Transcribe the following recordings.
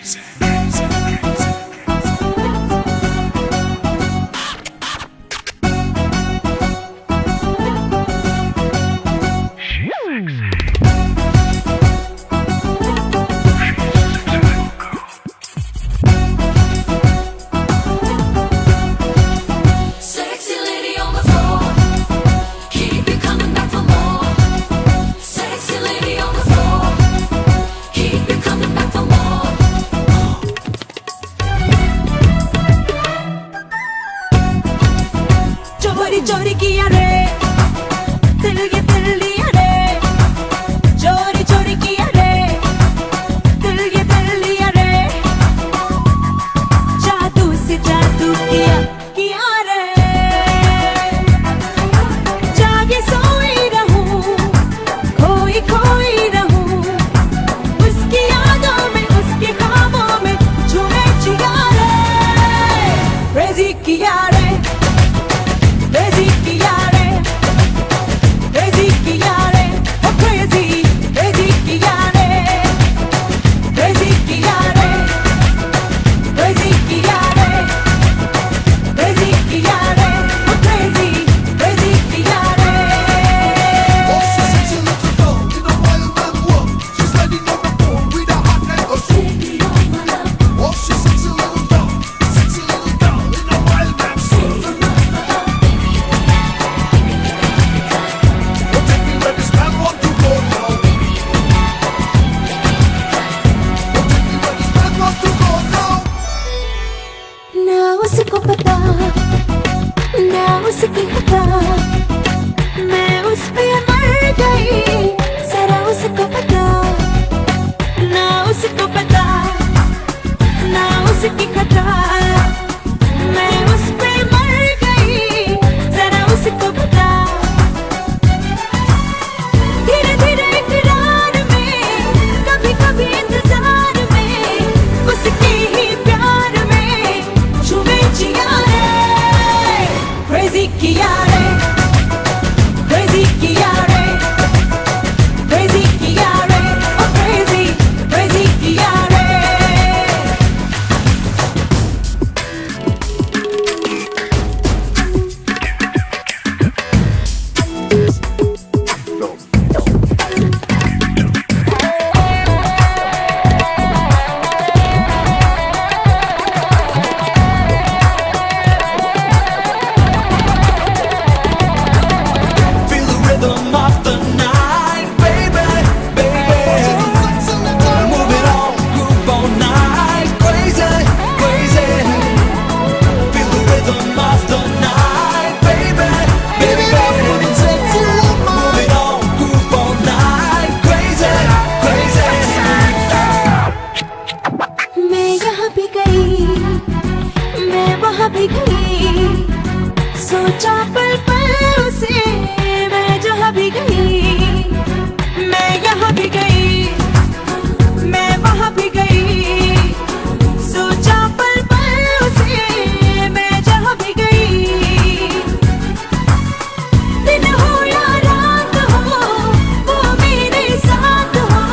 Sexy lady on the floor, keep you coming back for more. Sexy lady on the floor, keep you coming back for more. चोरी चोरी किया रे, दिल ये दिल लिया रे। चोरी चोरी किया रे, दिल ये दिल लिया रे। जादू से जादू किया रे। जागे सोई रहूं, खोई खोई रहूं। उसकी यादों में, उसके ख्वाबों में झूमे जिया रे। Crazy किया रे, crazy किया रे, crazy किया रे, oh crazy, crazy किया रे, crazy किया रे, crazy किया रे, crazy किया रे, oh crazy, crazy किया रे। Oh, she's such a little girl in a wild man world. She's riding on the pole with a hot and a soul. Oh, she's such a little girl in a wild man soul. Oh, take me where this man want to go now. Oh, take me where this man want to go now. ना उसको पता, ना उसकी खता, मैं उस पे मर गई। जरा उसको पता, ना उसको पता, ना उसकी खता, मैं उस पे मर गई। जरा उसको पता, धीरे धीरे इकरार में, कभी कभी इंतजार में, उसके ही प्यार में झूमे जिया रे। Crazy किया रे, crazy किया रे, crazy किया रे, oh crazy, crazy किया रे। Feel the rhythm of the night, baby, baby. Move it on, groove all night, crazy, crazy. Feel the rhythm of the night, baby, baby. Move it on, groove all night, crazy, crazy. मैं यहाँ भी गई, मैं वहाँ भी गई। सोचा पल पल उसे, मैं जहाँ भी गई। मैं यहाँ भी गई, मैं वहाँ भी गई। सोचा पल पल उसे, मैं जहाँ भी गई। दिन हो या रात हो, वो मेरे साथ हो।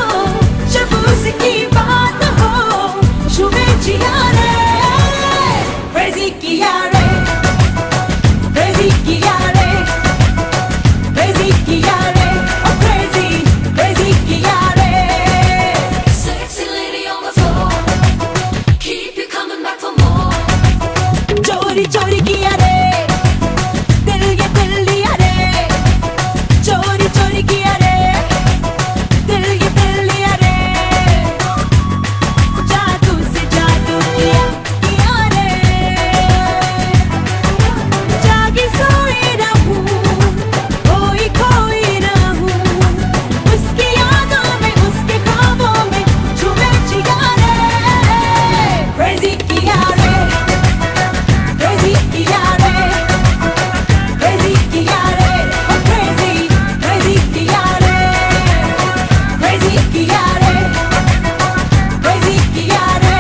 जब उसकी बात हो, झूमे जिया रे। Crazy किया रे, crazy किया रे, crazy किया रे, oh crazy, crazy किया रे। Sexy lady on the floor, keep you coming back for more. चोरी चोरी किया रे, दिल ये दिल लिया रे। चोरी चोरी किया रे, दिल ये दिल लिया रे। जादू से जादू किया रे। जागे सोई रहूं, खोई खोई रहूं। उसकी यादों में, उसके ख्वाबों में झूमे जिया रे। Crazy किया रे, crazy किया रे, crazy किया रे, oh crazy, crazy किया रे। Crazy किया रे, crazy किया रे,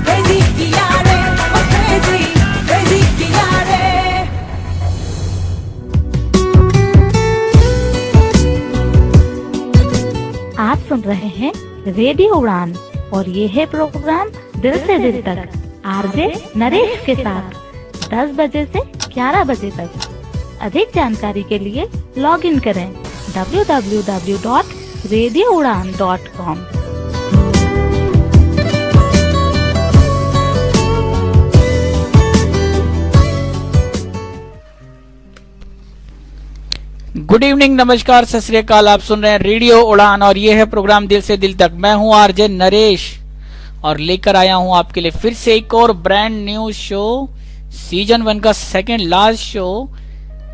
crazy किया रे, oh crazy, crazy किया रे। आप सुन रहे हैं रेडियो उड़ान और ये है प्रोग्राम दिल से दिल तक आरजे नरेश के साथ 10 बजे से 11 बजे तक। अधिक जानकारी के लिए लॉग इन करें www.radioudan.com। गुड इवनिंग, नमस्कार, सत श्री अकाल। आप सुन रहे हैं रेडियो उड़ान और ये है प्रोग्राम दिल से दिल तक। मैं हूं आरजे नरेश और लेकर आया हूं आपके लिए फिर से एक और ब्रांड न्यू शो, सीजन 1 का सेकंड लास्ट शो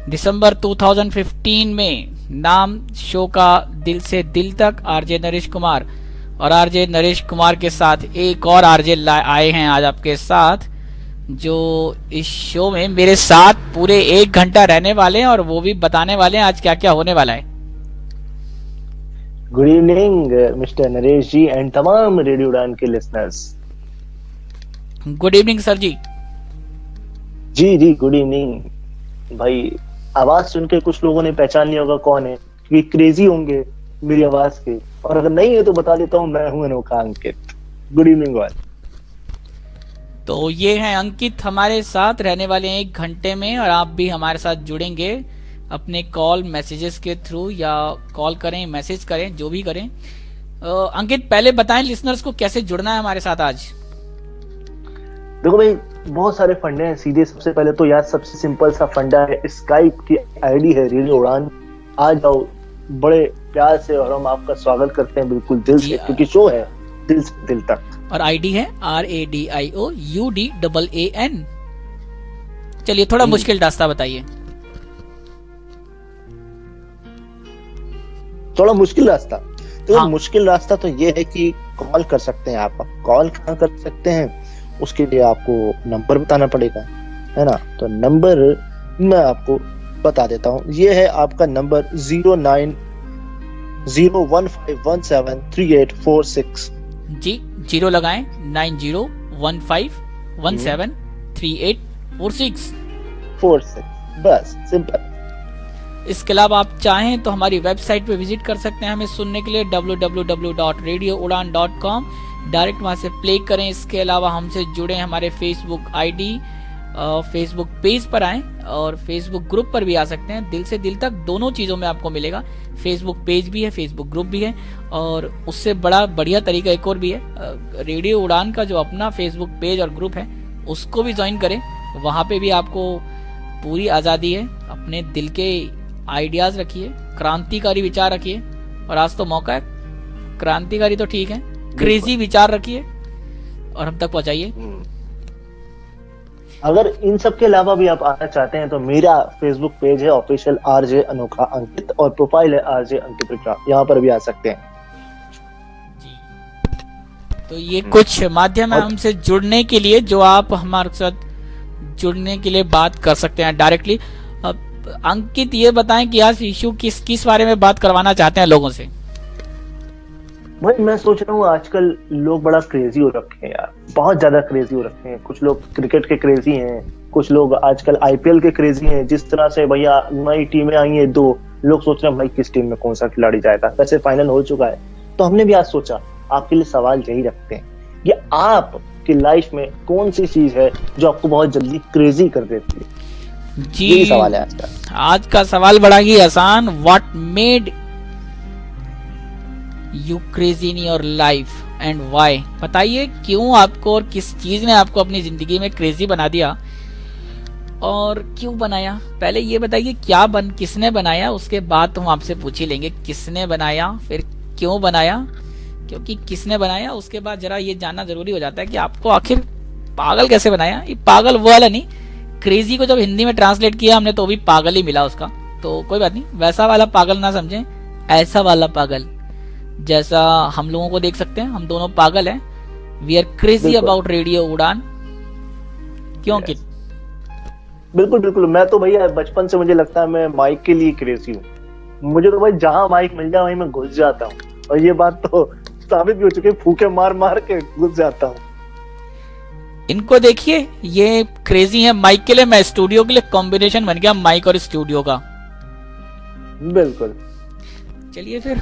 दिसंबर 2015 में। नाम शो का दिल से दिल तक, आरजे नरेश कुमार। और आरजे नरेश कुमार के साथ एक और आरजे आए हैं आज आपके साथ, जो इस शो में मेरे साथ पूरे 1 घंटा रहने वाले हैं और वो भी बताने वाले हैं आज क्या क्या होने वाला है। Good evening mister Naresh ji and तमाम रेडियो उड़ान के listeners. Good evening sir ji. जी गुड इवनिंग। भाई आवाज सुन के कुछ लोगों ने पहचान नहीं होगा कौन है, क्योंकि क्रेजी होंगे मेरी आवाज के, और अगर नहीं है तो बता देता हूँ, मैं हूँ अनोखा अंकित। Good evening all. तो ये हैं अंकित, हमारे साथ रहने वाले हैं 1 घंटे में और आप भी हमारे साथ जुड़ेंगे अपने कॉल मैसेजेस के थ्रू, या कॉल करें, मैसेज करें, जो भी करें। अंकित पहले बताएं लिसनर्स को कैसे जुड़ना है हमारे साथ आज। देखो भाई, बहुत सारे फंडे हैं सीधे। सबसे पहले तो यार सबसे सिंपल सा फंडा है, स्काइप की आईडी है रेडियो उड़ान। आ जाओ बड़े प्यार से और हम आपका स्वागत करते हैं बिल्कुल दिल से, क्योंकि शो है दिल से दिल तक। और आईडी है RADIOUDAAN। चलिए थोड़ा मुश्किल रास्ता बताइए। थोड़ा मुश्किल रास्ता तो हाँ। मुश्किल रास्ता तो ये है कि कॉल कर सकते हैं आप। कॉल कहाँ कर सकते हैं, उसके लिए आपको नंबर बताना पड़ेगा, है ना। तो नंबर मैं आपको बता देता हूँ। ये है आपका नंबर 0901517384 जी, 0 लगाएं, 9015173846। बस सिंपल। इसके अलावा आप चाहें तो हमारी वेबसाइट पे विजिट कर सकते हैं हमें सुनने के लिए, www.radioudan.com। डायरेक्ट वहां से प्ले करें। इसके अलावा हमसे जुड़े हमारे फेसबुक आईडी, फेसबुक पेज पर आएं और फेसबुक ग्रुप पर भी आ सकते हैं। दिल से दिल तक दोनों चीजों में आपको मिलेगा। फेसबुक पेज भी है, फेसबुक ग्रुप भी है, और उससे बड़ा बढ़िया तरीका एक और भी है। रेडियो उड़ान का जो अपना फेसबुक पेज और ग्रुप है उसको भी ज्वाइन करें। वहां पे भी आपको पूरी आजादी है, अपने दिल के आइडियाज रखिए, क्रांतिकारी विचार रखिए। और आज तो मौका है, क्रांतिकारी तो ठीक है, क्रेजी विचार रखिए और हम तक पहुंचाइए। अगर इन सब के अलावा भी आप आना चाहते हैं तो मेरा फेसबुक पेज है ऑफिशियल आरजे अनोखा अंकित, और प्रोफाइल है आरजे अंकित विक्रम, यहाँ पर भी आ सकते हैं। जी, तो ये कुछ माध्यम है हमसे जुड़ने के लिए, जो आप हमारे साथ जुड़ने के लिए बात कर सकते हैं डायरेक्टली। अंकित ये बताएं कि आज इशू किस बारे में बात करवाना चाहते हैं लोगों से। भाई मैं सोच रहा हूँ आजकल लोग बड़ा क्रेजी हो रखे हैं यार, बहुत ज्यादा क्रेजी हो रखे हैं। कुछ लोग क्रिकेट के क्रेजी हैं, कुछ लोग आजकल आईपीएल के क्रेजी हैं। जिस तरह से भैया नई टीमें आई हैं 2, लोग सोच रहे हैं भाई किस टीम में कौन सा खिलाड़ी जाएगा। वैसे फाइनल हो चुका है, तो हमने भी आज सोचा आपके लिए सवाल यही रखते हैं कि आपकी लाइफ में कौन सी चीज है जो आपको बहुत जल्दी क्रेजी कर देती है। जी, यही सवाल है आज का। आज का सवाल बड़ा ही आसान। What made you crazy in your life and why. बताइए क्यों आपको और किस चीज ने आपको अपनी जिंदगी में क्रेजी बना दिया और क्यों बनाया। पहले ये बताइए किसने बनाया, उसके बाद तो हम आपसे पूछ ही लेंगे किसने बनाया, फिर क्यों बनाया। क्योंकि किसने बनाया उसके बाद जरा ये जानना जरूरी हो जाता है कि आपको आखिर पागल कैसे बनाया। ये पागल वो वाला नहीं, क्रेजी को जब हिंदी में ट्रांसलेट किया हमने तो भी पागल ही मिला उसका, तो कोई बात नहीं, वैसा वाला पागल ना समझें, ऐसा वाला पागल जैसा हम लोगों को देख सकते हैं। हम दोनों पागल हैं। We are crazy about radio Udaan. क्यों किट? बिल्कुल बिल्कुल। मैं तो भैया बचपन से मुझे लगता है मैं माइक के लिए क्रेजी हूँ। मुझे तो भाई जहां माइक मिल जाए वहीं मैं घुस जाता हूँ, और ये बात तो साबित भी हो चुकी है, फूके मार मार के घुस जाता हूँ। इनको देखिए, ये क्रेजी है माइक के लिए, मैं स्टूडियो के लिए। कॉम्बिनेशन बन गया माइक और स्टूडियो का। बिल्कुल। चलिए फिर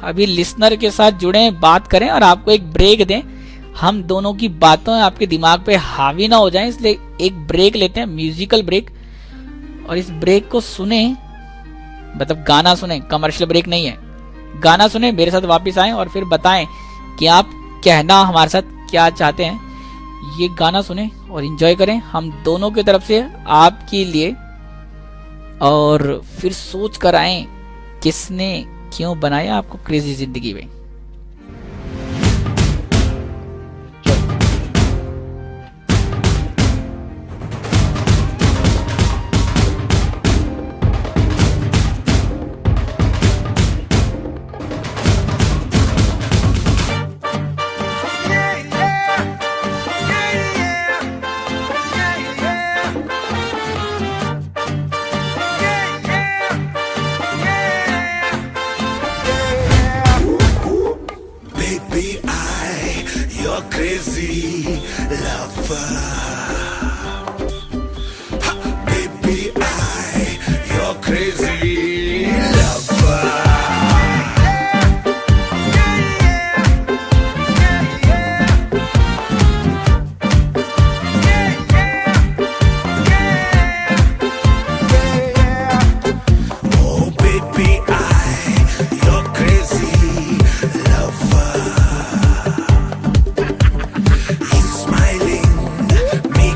अभी लिसनर के साथ जुड़े, बात करें और आपको एक ब्रेक दें। हम दोनों की बातों आपके दिमाग पे हावी ना हो जाएं, इसलिए एक ब्रेक लेते हैं, म्यूजिकल ब्रेक। और इस ब्रेक को सुने, मतलब गाना सुने, कमर्शियल ब्रेक नहीं है, गाना सुने, मेरे साथ वापस आएं और फिर बताएं कि आप कहना हमारे साथ क्या चाहते हैं। ये गाना सुने और एंजॉय करें हम दोनों की तरफ से आपके लिए, और फिर सोच कर आए किसने क्यों बनाया आपको क्रेजी जिंदगी में। Baby, you're crazy lover. Baby, you're crazy lover. Oh, baby, you're crazy lover. You smiling, me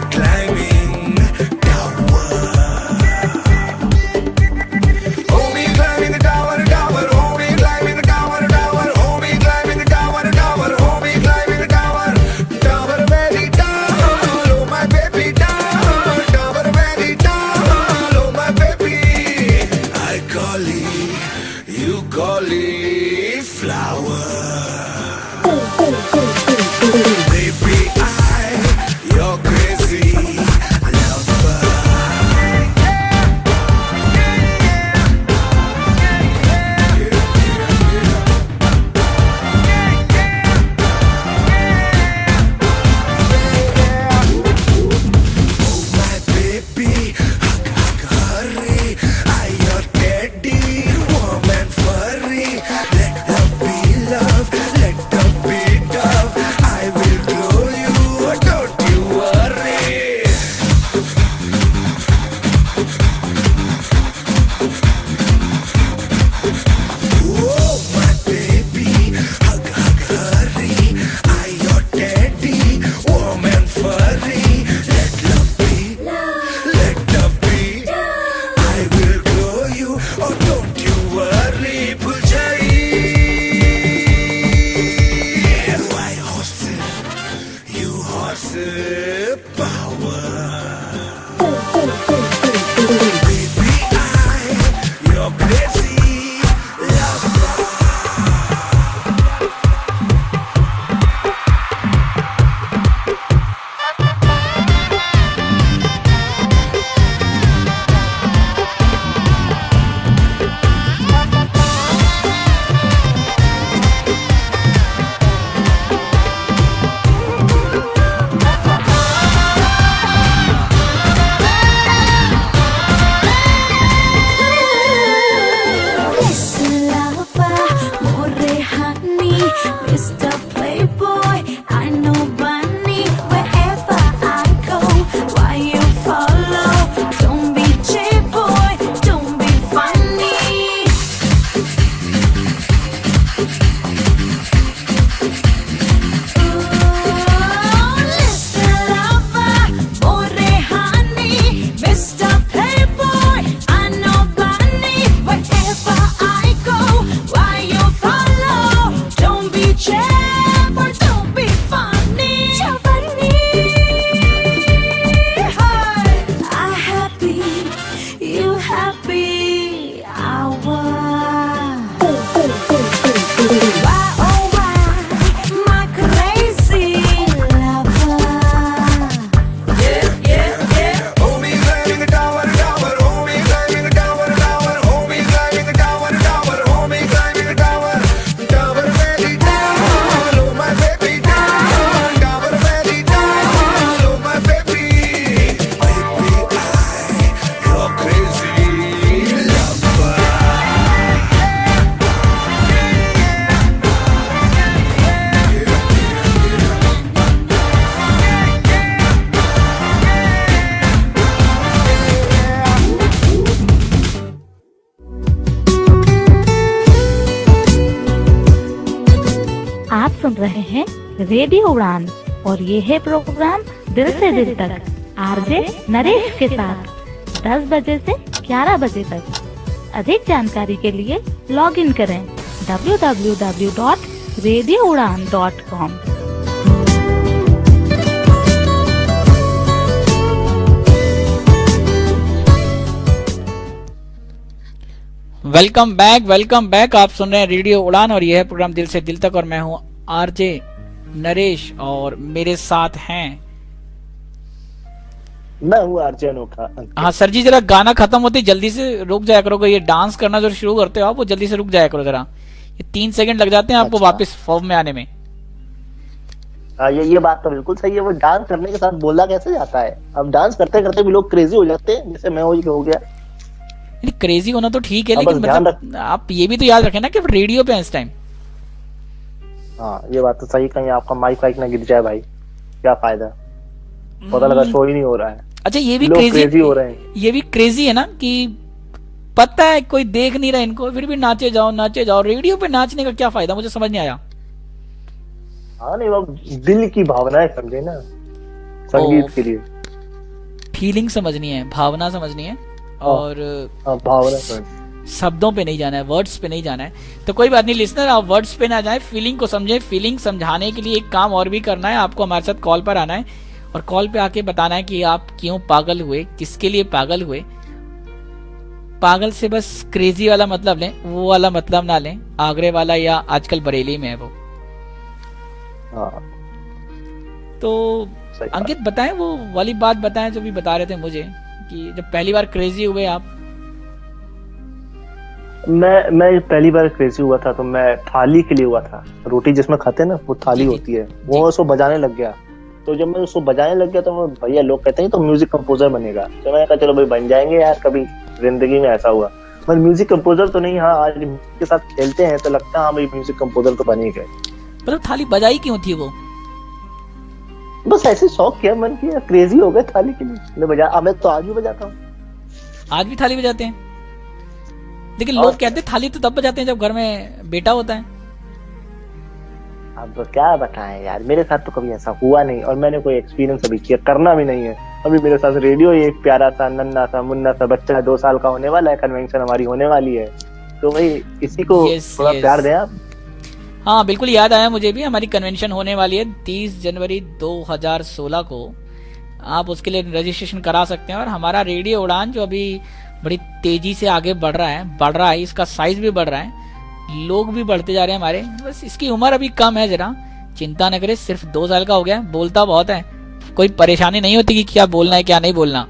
सुन रहे हैं रेडियो उड़ान और ये है प्रोग्राम दिल से दिल तक आरजे नरेश के साथ 10 बजे से 11 बजे तक। अधिक जानकारी के लिए लॉग इन करें www.radioudan.com। Welcome back. आप सुन रहे हैं रेडियो उड़ान और यह है प्रोग्राम दिल से दिल तक और मैं हूं आरजे नरेश और मेरे साथ हैं मैं हूँ आरजे अनोखा। हाँ सर जी, जरा गाना खत्म होते ही जल्दी से रुक जाया करो। ये डांस करना जो शुरू करते हो आप वो जल्दी से रुक जाया करो जरा। ये 3 सेकंड लग जाते हैं आपको अच्छा। वापस फॉर्म में आने में। हाँ, ये बात तो बिल्कुल सही है। वो डांस करने के साथ बोला कैसे जाता है। अब डांस करते करते भी लोग क्रेजी हो जाते हैं, जैसे मैं हो गया। क्रेजी होना तो ठीक है, अब लेकिन बस ध्यान मतलब आप ये भी तो याद रखें ना कि रेडियो पे हैं इस टाइम। हाँ, ये बात तो सही। कहीं आपका माइक वाइक ना गिर जाए भाई, क्या फायदा। पता लगा शो ही नहीं हो रहा है। अच्छा, ये भी लोग क्रेजी क्रेजी हो रहे हैं। ये भी क्रेजी है ना कि पता है कोई देख नहीं रहा इनको, फिर भी नाचे जाओ। रेडियो पे नाचने का क्या फायदा, मुझे समझ नहीं आया। हाँ नहीं, वो दिल की भावना है, समझे ना, संगीत के लिए फीलिंग समझनी है, भावना समझनी है और भावना शब्दों पे नहीं जाना है, वर्ड्स पे नहीं जाना है। तो कोई बात नहीं लिसनर, आप वर्ड्स पे ना जाए, फीलिंग को समझे। फीलिंग समझाने के लिए एक काम और भी करना है, आपको हमारे साथ कॉल पर आना है और कॉल पे आके बताना है कि आप क्यों पागल हुए, किसके लिए पागल हुए। पागल से बस क्रेजी वाला मतलब लें, वो वाला मतलब ना लें, आगरे वाला या आजकल बरेली में है वो। हाँ, तो सही बात। अंकित बताएं, वो वाली बात बताएं जो भी बता रहे थे मुझे कि जब पहली बार क्रेजी हुए आप। मैं पहली बार क्रेजी हुआ था तो मैं थाली के लिए हुआ था। रोटी जिसमें खाते हैं ना, वो थाली जी, होती है, वो उसको बजाने लग गया। तो जब मैं उसको बजाने लग गया तो भैया लोग कहते हैं तो म्यूजिक कंपोजर बनेगा। तो मैंने कहा चलो भाई बन जाएंगे यार, कभी जिंदगी में ऐसा हुआ। मैं म्यूजिक कंपोजर तो नहीं, हाँ आज के साथ खेलते हैं तो लगता है हाँ भाई म्यूजिक कंपोजर तो बन ही गए। मतलब थाली बजाई क्यों थी वो? बस ऐसे शौक किया, मन किया, क्रेजी हो गए थाली के लिए। मैं तो आज भी बजाता हूँ। आज भी थाली बजाते हैं, लेकिन और लोग कहते हैं थाली तो तब बजाते हैं जब घर में बेटा होता है। अब तो क्या बताएं यार, मेरे साथ तो कभी ऐसा हुआ नहीं और मैंने कोई एक्सपीरियंस अभी किया, करना भी नहीं है। अभी मेरे साथ रेडियो ही एक प्यारा सा नन्ना सा मुन्ना सा बच्चा 2 साल का होने वाला है, कन्वेंशन हमारी होने वाली है, तो भाई इसी को थोड़ा प्यार दें आप। हाँ बिल्कुल, याद आया मुझे भी, हमारी कन्वेंशन होने वाली है 30 जनवरी 2016 को। आप उसके लिए रजिस्ट्रेशन करा सकते हैं और हमारा रेडियो उड़ान जो अभी बड़ी तेजी से आगे बढ़ रहा है, इसका साइज भी बढ़ रहा है, लोग भी बढ़ते जा रहे हैं हमारे। बस इसकी उम्र अभी कम है, जरा चिंता न करें, सिर्फ 2 साल का हो गया, बोलता बहुत है, कोई परेशानी नहीं होती कि क्या बोलना है क्या नहीं बोलना।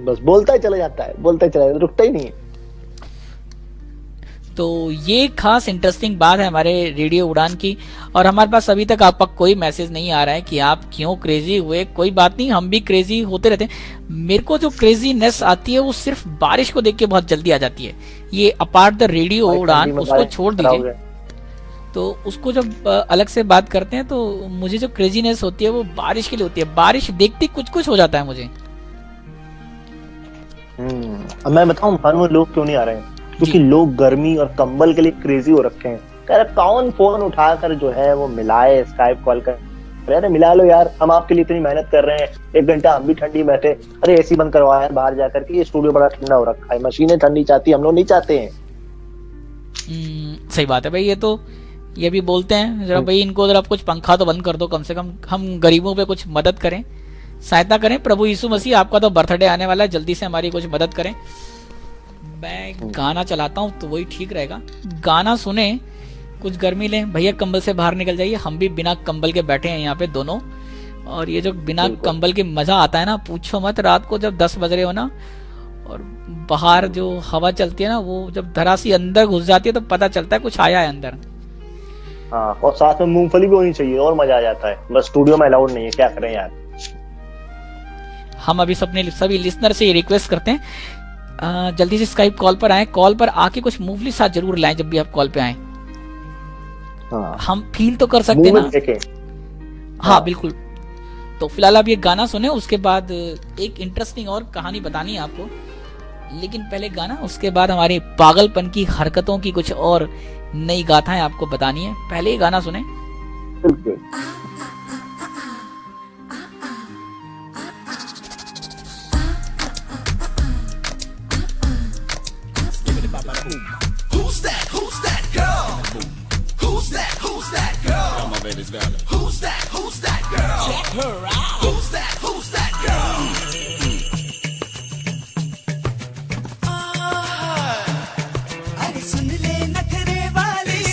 बस बोलता ही चला जाता है, रुकता ही नहीं है। तो ये खास इंटरेस्टिंग बात है हमारे रेडियो उड़ान की। और हमारे पास अभी तक आपका कोई मैसेज नहीं आ रहा है कि आप क्यों क्रेजी हुए। कोई बात नहीं, हम भी क्रेजी होते रहते हैं। मेरे को जो क्रेजीनेस आती है वो सिर्फ बारिश को देख के बहुत जल्दी आ जाती है। ये अपार्ट द रेडियो उड़ान उसको छोड़ दीजिए, तो उसको जब अलग से बात करते हैं तो मुझे जो क्रेजीनेस होती है वो बारिश के लिए होती है। बारिश देखते कुछ हो जाता है मुझे। अब मैं बताऊं वो लोग क्यों नहीं आ रहे हैं, क्योंकि लोग गर्मी और कंबल के लिए क्रेजी हो रखे हैं। कह रहे कौन फोन उठाकर जो है वो मिलाए, स्काइप कॉल कर, अरे मिला लो यार, हम आपके लिए इतनी मेहनत कर रहे हैं, 1 घंटा हम भी ठंडी बैठे, अरे एसी बंद करवाया बाहर जाकर के, ये स्टूडियो बड़ा ठंडा हो रखा है, मशीनें ठंडी चाहती, हम लोग नहीं चाहते हैं। सही बात है भाई, ये भी बोलते हैं जरा भाई इनको जरा कुछ पंखा तो बंद कर दो, कम से कम हम गरीबों पे कुछ मदद करें, सहायता करें। प्रभु यीशु मसीह आपका तो बर्थडे आने वाला है, जल्दी से हमारी कुछ मदद करें। मैं गाना चलाता हूँ तो वही ठीक रहेगा, गाना सुने, कुछ गर्मी लें भैया, कंबल से बाहर निकल जाइए। हम भी बिना कंबल के बैठे हैं यहाँ पे दोनों, और ये जो बिना कंबल के मजा आता है ना, पूछो मत। रात को जब 10 बज रहे हो ना और बाहर जो हवा चलती है ना, वो जब धरा सी अंदर घुस जाती है तो पता चलता है कुछ आया है अंदर। हाँ, और साथ में मूंगफली भी होनी चाहिए और मजा आ जाता है। बस स्टूडियो में अलाउड नहीं है, क्या करें यार। हम अभी सभी लिसनर से ये रिक्वेस्ट करते हैं जल्दी से स्काइप कॉल पर आए, कॉल पर आके कुछ मूवली साथ जरूर लाएं जब भी आप कॉल पे आए। हाँ, हम फील तो कर सकते हैं ना। हाँ बिल्कुल। तो फिलहाल आप ये गाना सुने, उसके बाद एक इंटरेस्टिंग और कहानी बतानी है आपको। लेकिन पहले गाना, उसके बाद हमारी पागलपन की हरकतों की कुछ और नई गाथाएं आपको बतानी है। पहले ही गाना सुने। बिल्कुल। Who's that? Who's that girl? Who's that? Who's that girl? All my ladies down there. Who's that? Who's that girl? Check her out. Who's that? Who's that girl? अरे सुन ले नखरे वाली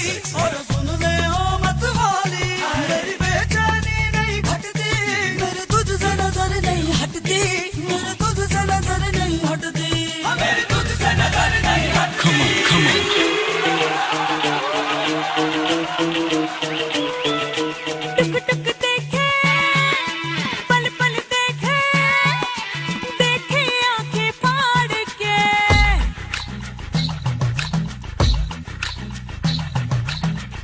और सुन ले ओ मत वाली, मेरी बेचैनी नहीं घटती, मेरे तुझसे नजर नहीं हटती, मेरे तुझसे नजर नहीं हटती, मेरी तुझसे नजर नहीं हटती। Come on, टुक टुक देखे, पल पल देखे, देखे आंखें फाड़ के,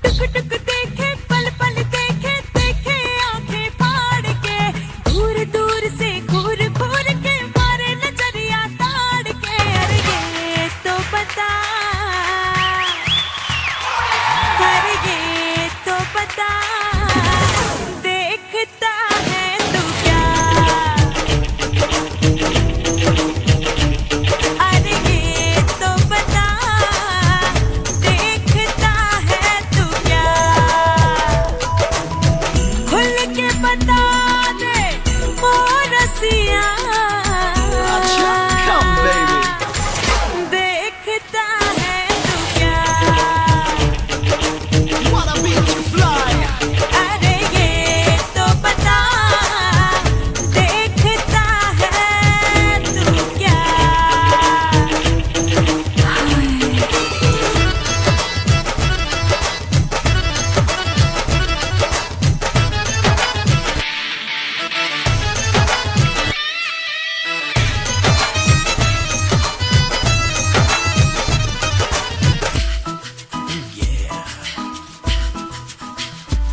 टुक टुक देखे, पल पल देखे, देखे आंखें फाड़ के, दूर दूर से घूर घूर के मारे नजरिया ताड़ के। अरे ये तो बता, अरे ये तो बता, देखता है तू क्या? अरे ये तो बता, देखता है तू क्या? खुल के बता दे ओ रसिया, देखता है तू क्या? wanna beat you fly. अरे ये तो बता, देखता है तू क्या?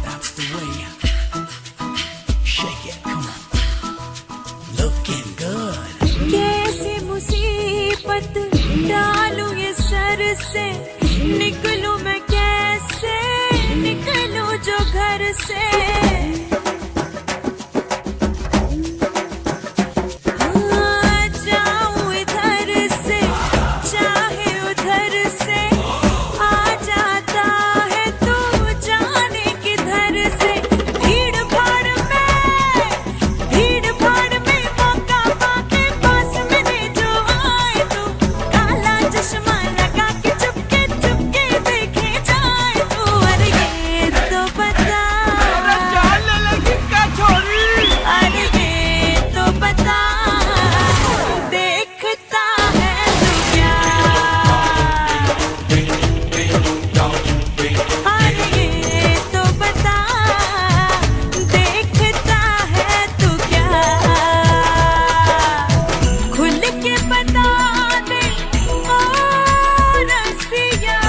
That's the way. Shake it, come on. Looking good. कैसी मुसीबत डालूं ये सर से, निकलूं मैं कैसे, निकलूं जो घर से। हाँ, जाऊं इधर से, चाहे उधर से, आ जाता है तू जाने किधर से। भीड़ भाड़ में मौका पाके पास मेरे जो आए तू, काला चश्मा लगा के चुपके चुपके देखे जाए तू। अरे ये तो बता, अरे ये तो बता, देखता है तू क्या? अरे ये तो बता, देखता है तू क्या? खुल के बता दे ओ रसिया,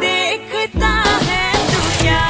देखता है तू क्या?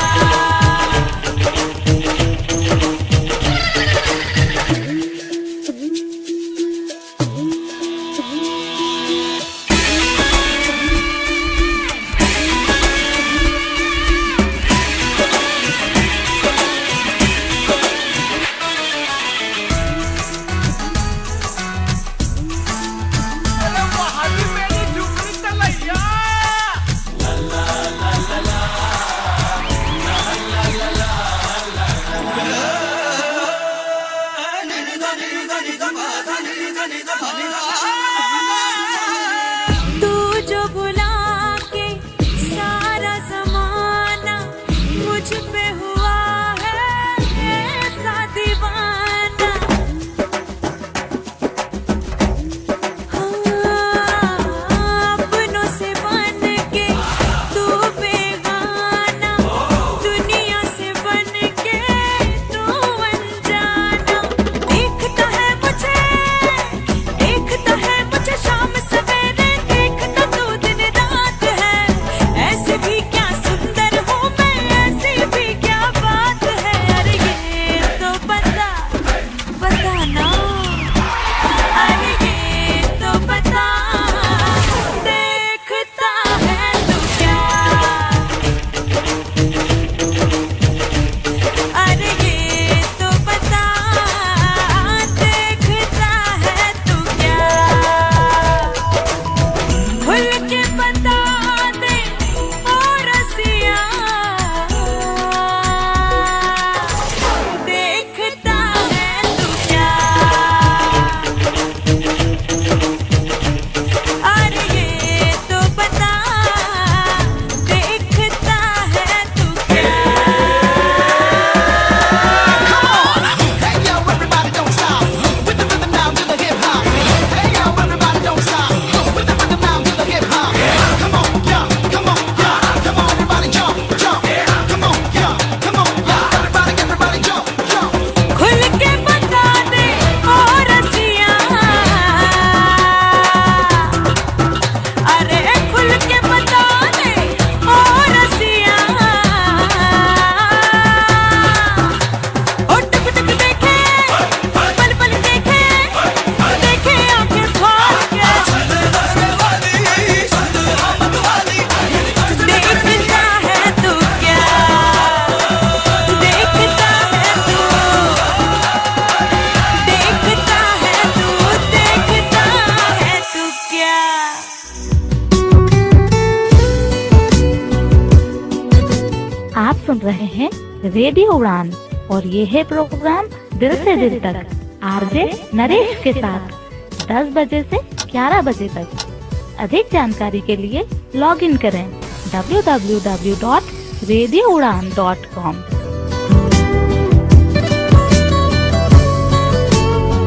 तू जो भुला के सारा जमाना मुझ पे हुआ है ऐसा दीवाना। हाँ, अपनों से बन के तू बेगाना, दुनिया से बन के तू अनजाना। देखता है मुझे शाम सवेरे, देखता तू दिन रात है। ऐसे भी क्या सुंदर हूँ मैं, ऐसी भी क्या आप सुन रहे हैं रेडियो उड़ान और ये है प्रोग्राम दिल से दिल तक आरजे नरेश के साथ 10 बजे से 11 बजे तक। अधिक जानकारी के लिए लॉग इन करें www.radioudan.com।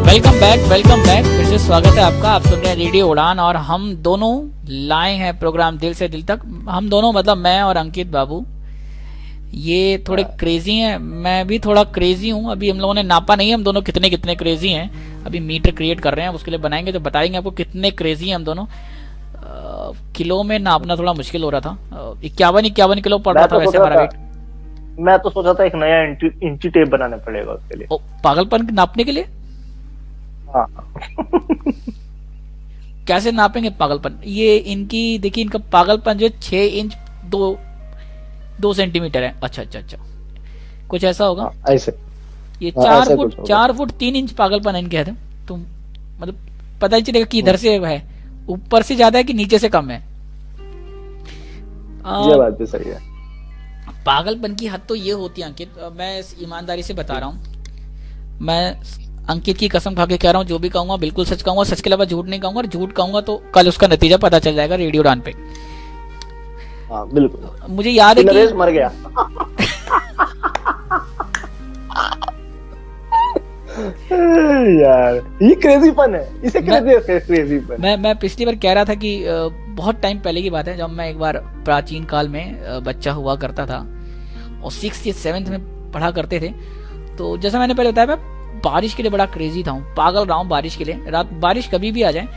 वेलकम बैक फिर से स्वागत है आपका। आप सुन रहे हैं रेडियो उड़ान और हम दोनों लाए हैं प्रोग्राम दिल से दिल तक। हम दोनों मतलब मैं और अंकित बाबू ये थोड़े क्रेजी हैं, मैं भी थोड़ा क्रेजी हूँ। अभी हम लोगों ने नापा नहीं है हम दोनों कितने कितने क्रेजी हैं, अभी मीटर क्रिएट कर रहे हैं, उसके लिए बनाएंगे तो बताएंगे आपको कितने क्रेजी हैं हम दोनों। किलो में नापना थोड़ा मुश्किल हो रहा था, 51 किलो पड़ रहा था वैसे हमारा वेट। मैं तो सोचा था एक नया इंची टेप बनाना पड़ेगा उसके लिए। पागलपन नापने के लिए? हाँ। कैसे नापेंगे पागलपन? ये इनकी देखिए, इनका पागलपन जो 6 इंच 2 सेंटीमीटर है। अच्छा, कुछ ऐसा होगा। ऐसे ये 4 फुट 3 इंच पागलपन इनके है। तो मतलब पता ही चलेगा कि इधर से है, ऊपर से ज्यादा है कि नीचे से कम है। ये बात भी सही है। पागलपन की हद तो ये होती है अंकित, मैं ईमानदारी से बता रहा हूँ, मैं अंकित की कसम खा के कह रहा हूँ, जो भी कहूंगा बिल्कुल सच कहूंगा, सच के अलावा झूठ नहीं कहूंगा, और झूठ कहूंगा तो कल उसका नतीजा पता चल जाएगा रेडियो उड़ान पे। हाँ बिल्कुल। मुझे याद है कि मर गया। यार ये क्रेजीपन है, इसे क्रेजीपन। मैं पिछली बार कह रहा था कि बहुत टाइम पहले की बात है, जब मैं एक बार प्राचीन काल में बच्चा हुआ करता था और 6th या 7th में पढ़ा करते थे। तो जैसा मैंने पहले बताया, मैं बारिश के लिए बड़ा क्रेजी था, पागल रहा हूँ बारिश के लिए। रात बारिश कभी भी आ जाए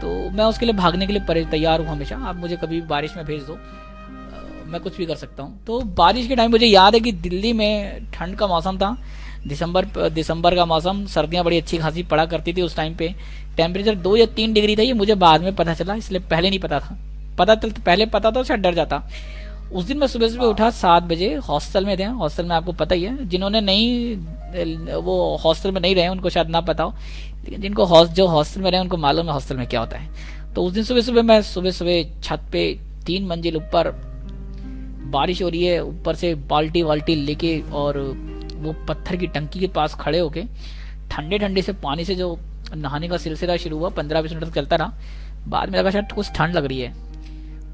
तो मैं उसके लिए भागने के लिए तैयार हूँ हमेशा। आप मुझे कभी भी बारिश में भेज दो, मैं कुछ भी कर सकता हूँ। तो बारिश के टाइम मुझे याद है कि दिल्ली में ठंड का मौसम था, दिसंबर का मौसम, सर्दियाँ बड़ी अच्छी खासी पड़ा करती थी उस टाइम पे। टेम्परेचर 2 या 3 डिग्री था, ये मुझे बाद में पता चला, इसलिए पहले नहीं पता था। पहले पता था शायद डर जाता। उस दिन मैं सुबह उठा 7 बजे, हॉस्टल में थे। हॉस्टल में आपको पता ही है, जिन्होंने नहीं वो हॉस्टल में नहीं रहे उनको शायद ना पता हो, लेकिन जिनको जो हॉस्टल में रहे उनको मालूम है हॉस्टल में क्या होता है। तो उस दिन सुबह छत पे 3 मंजिल ऊपर बारिश हो रही है, ऊपर से बाल्टी लेके और वो पत्थर की टंकी के पास खड़े होके ठंडे से पानी से जो नहाने का सिलसिला शुरू हुआ, 15-20 मिनट तक चलता रहा। बाद में लगा शायद कुछ ठंड लग रही है,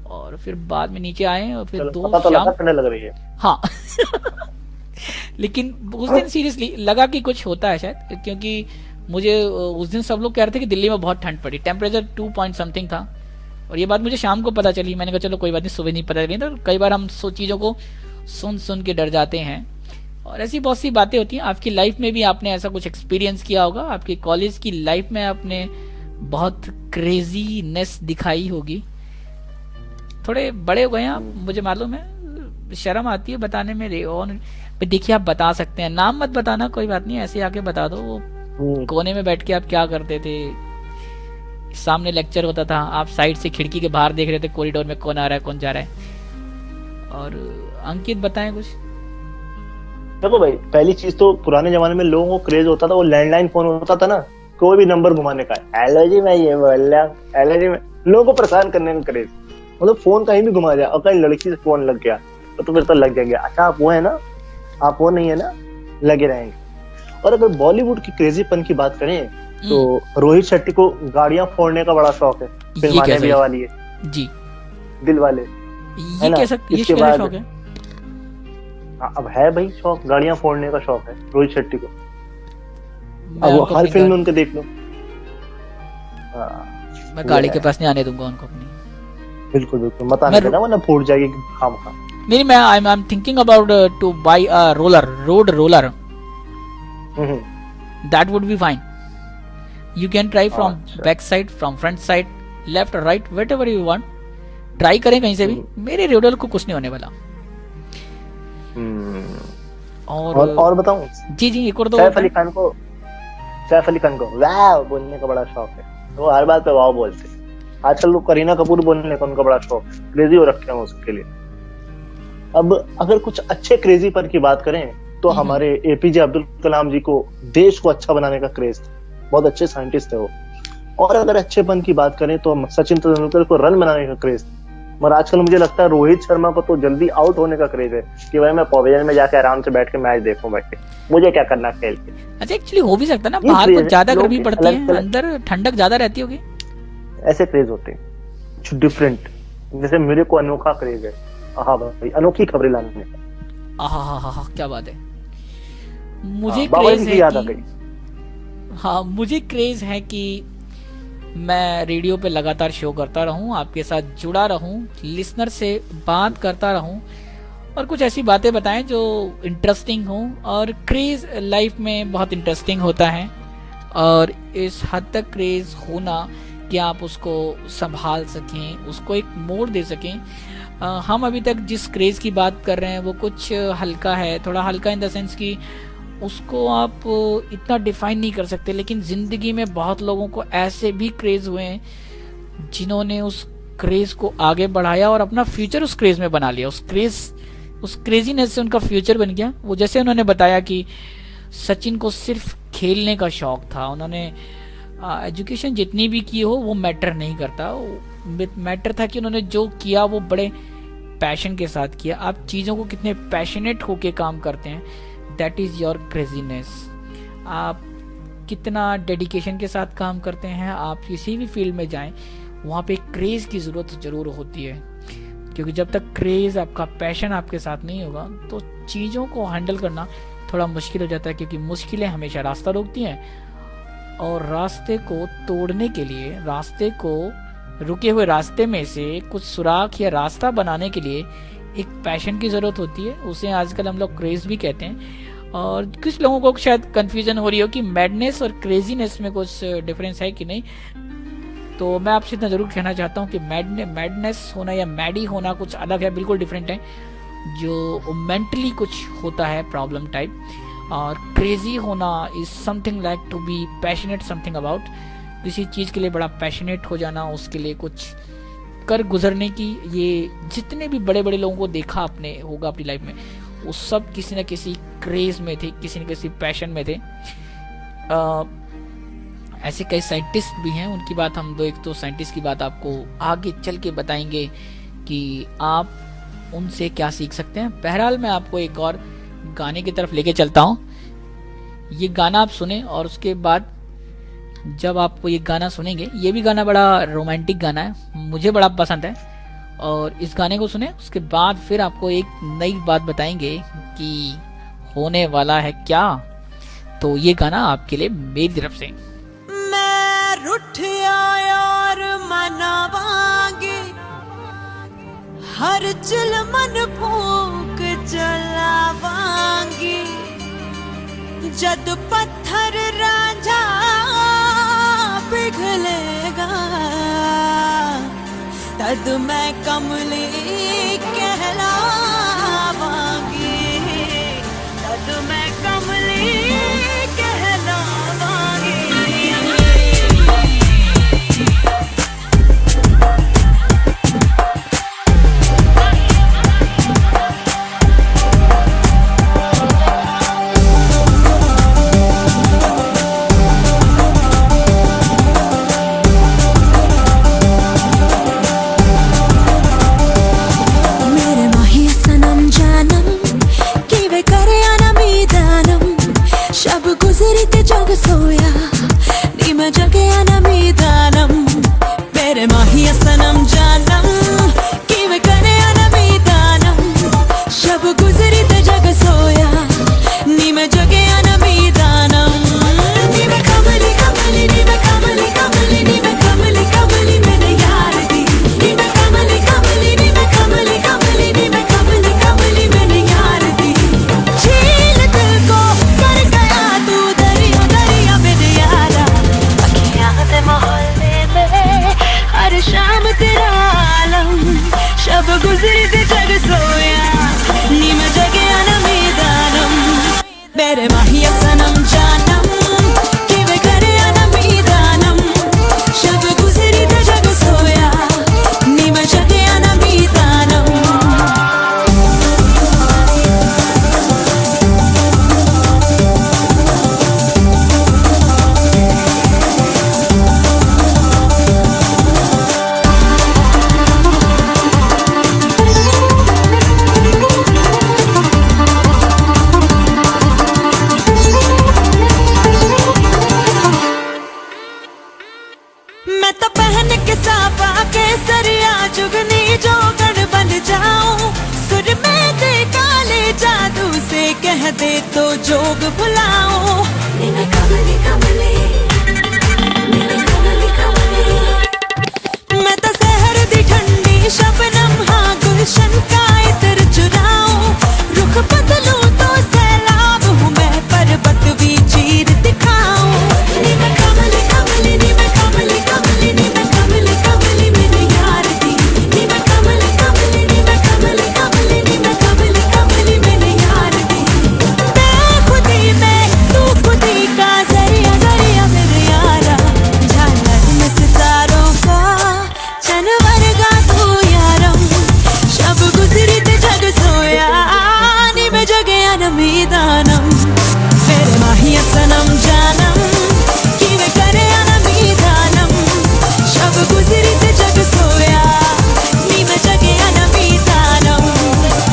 और फिर बाद में नीचे आए और फिर 2 शाम ठंड लग रही है। हाँ। लेकिन उस दिन सीरियसली लगा कि कुछ होता है शायद, क्योंकि मुझे उस दिन सब लोग कह रहे थे कि दिल्ली में बहुत ठंड पड़ी, टेम्परेचर 2 पॉइंट समथिंग था। और ये बात मुझे शाम को पता चली। मैंने कहा चलो कोई बात नहीं, सुबह नहीं पता चली। तो कई बार हम चीज़ों को सुन के डर जाते हैं, और ऐसी बहुत सी बातें होती हैं। आपकी लाइफ में भी आपने ऐसा कुछ एक्सपीरियंस किया होगा, आपकी कॉलेज की लाइफ में आपने बहुत क्रेजीनेस दिखाई होगी। थोड़े बड़े हो गए हैं आप, मुझे मालूम है, शर्म आती है बताने में। और देखिए आप बता सकते हैं, नाम मत बताना, कोई बात नहीं, ऐसे आके बता दो। वो कोने में बैठ के आप क्या करते थे? सामने लेक्चर होता था, आप साइड से खिड़की के बाहर देख रहे थे कॉरिडोर में कौन आ रहा है कौन जा रहा है। और अंकित बताएं कुछ। देखो भाई, पहली चीज तो पुराने जमाने में लोगों को क्रेज होता था, वो लैंडलाइन फोन होता था ना, कोई भी नंबर घुमाने का, हेलो जी मैं ये बोल रहा हूं, हेलो जी मैं, लोगों को परेशान करने का क्रेज। मतलब फोन कहीं भी घुमा जाए, और कहीं लड़की से फोन लग गया तो फिर तो लग जाएंगे। अच्छा आप वो है ना, आप वो नहीं है ना, लगे रहेंगे। और अगर बॉलीवुड की क्रेजीपन की बात करें तो रोहित शेट्टी को गाड़ियां फोड़ने का बड़ा शौक है, फिल्म आने भी वाली है जी, दिल वाले, ये कैसा शौक है? अब है भाई शौक, गाड़ियां फोड़ने का शौक है रोहित शेट्टी को। अब वो हर फिल्म में उनके देख लो। मैं गाड़ी के पास नहीं आने दूंगा उनको अपनी। बिल्कुल मत आने देना, वरना फूट जाएगी खामखा। नहीं, मैं I am thinking about to buy a road roller. That would be fine. You can try from back side, from front side, left or right, whatever you want. Try करें कहीं से भी, मेरे रोलर को कुछ नहीं होने वाला। और बताऊं? जी एक और दो। सैफ अली खान को वाव बोलने का बड़ा शौक है, वो हर बात पे वाव बोलते हैं। आजकल लोग करीना कपूर बोलने का उनका बड़ा शौक है, क्रेजी हो रखे हैं उसके लिए। अब अगर कुछ अच्छे क्रेजीपन की बात करें तो हमारे एपीजे अब्दुल कलाम जी को देश को अच्छा बनाने का क्रेज था, बहुत अच्छे साइंटिस्ट थे वो। और अगर अच्छेपन की बात करें तो सचिन तेंदुलकर को रन बनाने का क्रेज था, मगर आजकल मुझे लगता है रोहित शर्मा को तो जल्दी आउट होने का क्रेज है कि भाई मैं पवेलियन में जाके आराम से बैठ के मैच देखूं, बैठ के मुझे क्या करना खेल के। अच्छा एक्चुअली हो भी सकता है ना, ये बाहर craze कुछ है, ज्यादा लोग गर्मी के पड़ती है, अलग-अलग- अंदर ठंडक ज्यादा रहती होगी। ऐसे क्रेज होते हैं कुछ डिफरेंट, जैसे मेरे को अनोखा क्रेज है। हाँ भाई, अनोखी खबरें लाने का। आहा क्या बात है। मुझे बाबा क्रेज जी है की याद आ कि गई। हाँ, मुझे क्रेज है कि मैं रेडियो पे लगातार शो करता रहूं, आपके साथ जुड़ा रहूं, लिसनर से बात करता रहूं और कुछ ऐसी बातें बताएं जो इंटरेस्टिंग हो। और क्रेज लाइफ में बहुत इंटरेस्टिंग होता है और इस हद तक क्रेज होना कि आप उसको संभाल सकें, उसको एक मोड़ दे सकें। हम अभी तक जिस क्रेज की बात कर रहे हैं वो कुछ हल्का है, थोड़ा हल्का इन द सेंस कि उसको आप इतना डिफाइन नहीं कर सकते, लेकिन जिंदगी में बहुत लोगों को ऐसे भी क्रेज हुए हैं जिन्होंने उस क्रेज को आगे बढ़ाया और अपना फ्यूचर उस क्रेज में बना लिया। उस क्रेजीनेस से उनका फ्यूचर बन गया। वो जैसे उन्होंने बताया कि सचिन को सिर्फ खेलने का शौक था, उन्होंने एजुकेशन जितनी भी की हो वो मैटर नहीं करता, मैटर था कि उन्होंने जो किया वो बड़े पैशन के साथ किया। आप चीज़ों को कितने पैशनेट होके काम करते हैं, दैट इज योर क्रेजीनेस। आप कितना डेडिकेशन के साथ काम करते हैं, आप किसी भी फील्ड में जाएं वहाँ पे क्रेज की ज़रूरत ज़रूर होती है, क्योंकि जब तक क्रेज आपका पैशन आपके साथ नहीं होगा तो चीज़ों को हैंडल करना थोड़ा मुश्किल हो जाता है, क्योंकि मुश्किलें हमेशा रास्ता रोकती हैं और रास्ते को तोड़ने के लिए, रास्ते को रुके हुए रास्ते में से कुछ सुराख या रास्ता बनाने के लिए एक पैशन की ज़रूरत होती है। उसे आजकल हम लोग क्रेज भी कहते हैं। और कुछ लोगों को शायद कंफ्यूजन हो रही हो कि मैडनेस और क्रेजीनेस में कुछ डिफरेंस है कि नहीं, तो मैं आपसे इतना ज़रूर कहना चाहता हूँ कि मैडनेस होना या मैडी होना कुछ अलग है, बिल्कुल डिफरेंट है। जो मेंटली कुछ होता है प्रॉब्लम टाइप, और क्रेजी होना is something like to be passionate something about, किसी चीज़ के लिए बड़ा पैशनेट हो जाना, उसके लिए कुछ कर गुजरने की। ये जितने भी बड़े बड़े लोगों को देखा आपने होगा अपनी लाइफ में, वो सब किसी न किसी क्रेज में थे, किसी न किसी पैशन में थे। ऐसे कई साइंटिस्ट भी हैं, उनकी बात हम एक दो साइंटिस्ट की बात आपको आगे चल के बताएंगे कि आप उनसे क्या सीख सकते हैं। बहरहाल मैं आपको एक और गाने की तरफ लेके चलता हूँ। ये गाना आप सुने और उसके बाद जब आप ये गाना सुनेंगे, ये भी गाना बड़ा रोमांटिक गाना है, मुझे बड़ा पसंद है, और इस गाने को सुने उसके बाद फिर आपको एक नई बात बताएंगे कि होने वाला है क्या। तो ये गाना आपके लिए मेरी तरफ से। मैं रुठिया यार मनावांगी, हर चिल मन फूक जलावांगी, जद पत्थर रांझा पिघलेगा तद मैं कमली कहलावांगी, तद मैं कमली कहलावांगी। कह दे तो जोग भुलाओ नीमे कमली कमली नीमे कमली कमली मैं तो शहर दी ठंडी शबनम हाँ गुलशन का इतर चुराऊं रुख बदलूं तो सैलाब हूँ मैं पर्वत भी चीर दिखाऊं नीमे कमली कमली नीमे कमली कमली नीमे कमली कमली मेरे यार दी नीमे कमली कमली नीमे कमली कमली नीमे कमली कमली मेरे यार दी मैं खुदी में तू खुदी का जरिया जरिया मेरे यारा झालर में सितारों का चनवर गा तू यारम शब गुजरी ते जग सोया नी में जगया न मीदानम मेरे माहिया सनम जानम कि वे करे न मीदानम शब गुजरी ते जग सोया नी में जगया न मीदानम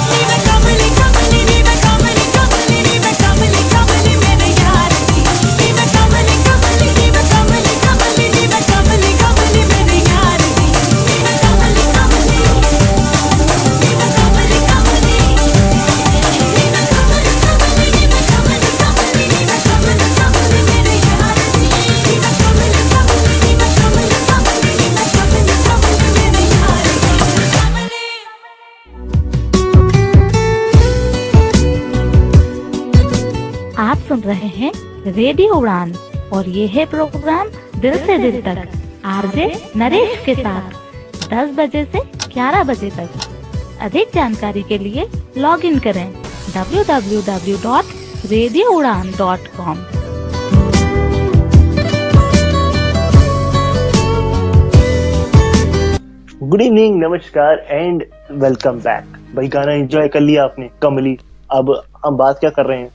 नी में कमली कमली नी में कमली कमली नी में कमली कमली मेरे यार दी नी में कमली कमली नी में कमली कमली नी में कमली कमली मेरे यार दी नी में कमली कमली नी में कमली कमली नी में कमली कमली नी में कमली कमली नी में कमली कमली मेरे यार दी नी में कमली कमली नी में कमली कमली नी में कमली कमली मेरे यार दी आप सुन रहे हैं रेडियो उड़ान और ये है प्रोग्राम दिल से दिल तक आरजे नरेश के साथ 10 बजे से 11 बजे तक। अधिक जानकारी के लिए लॉग इन करें www.radioudan.com। गुड इवनिंग, नमस्कार एंड वेलकम बैक। भाई गाना एंजॉय कर लिया आपने, कमली। अब हम बात क्या कर रहे हैं,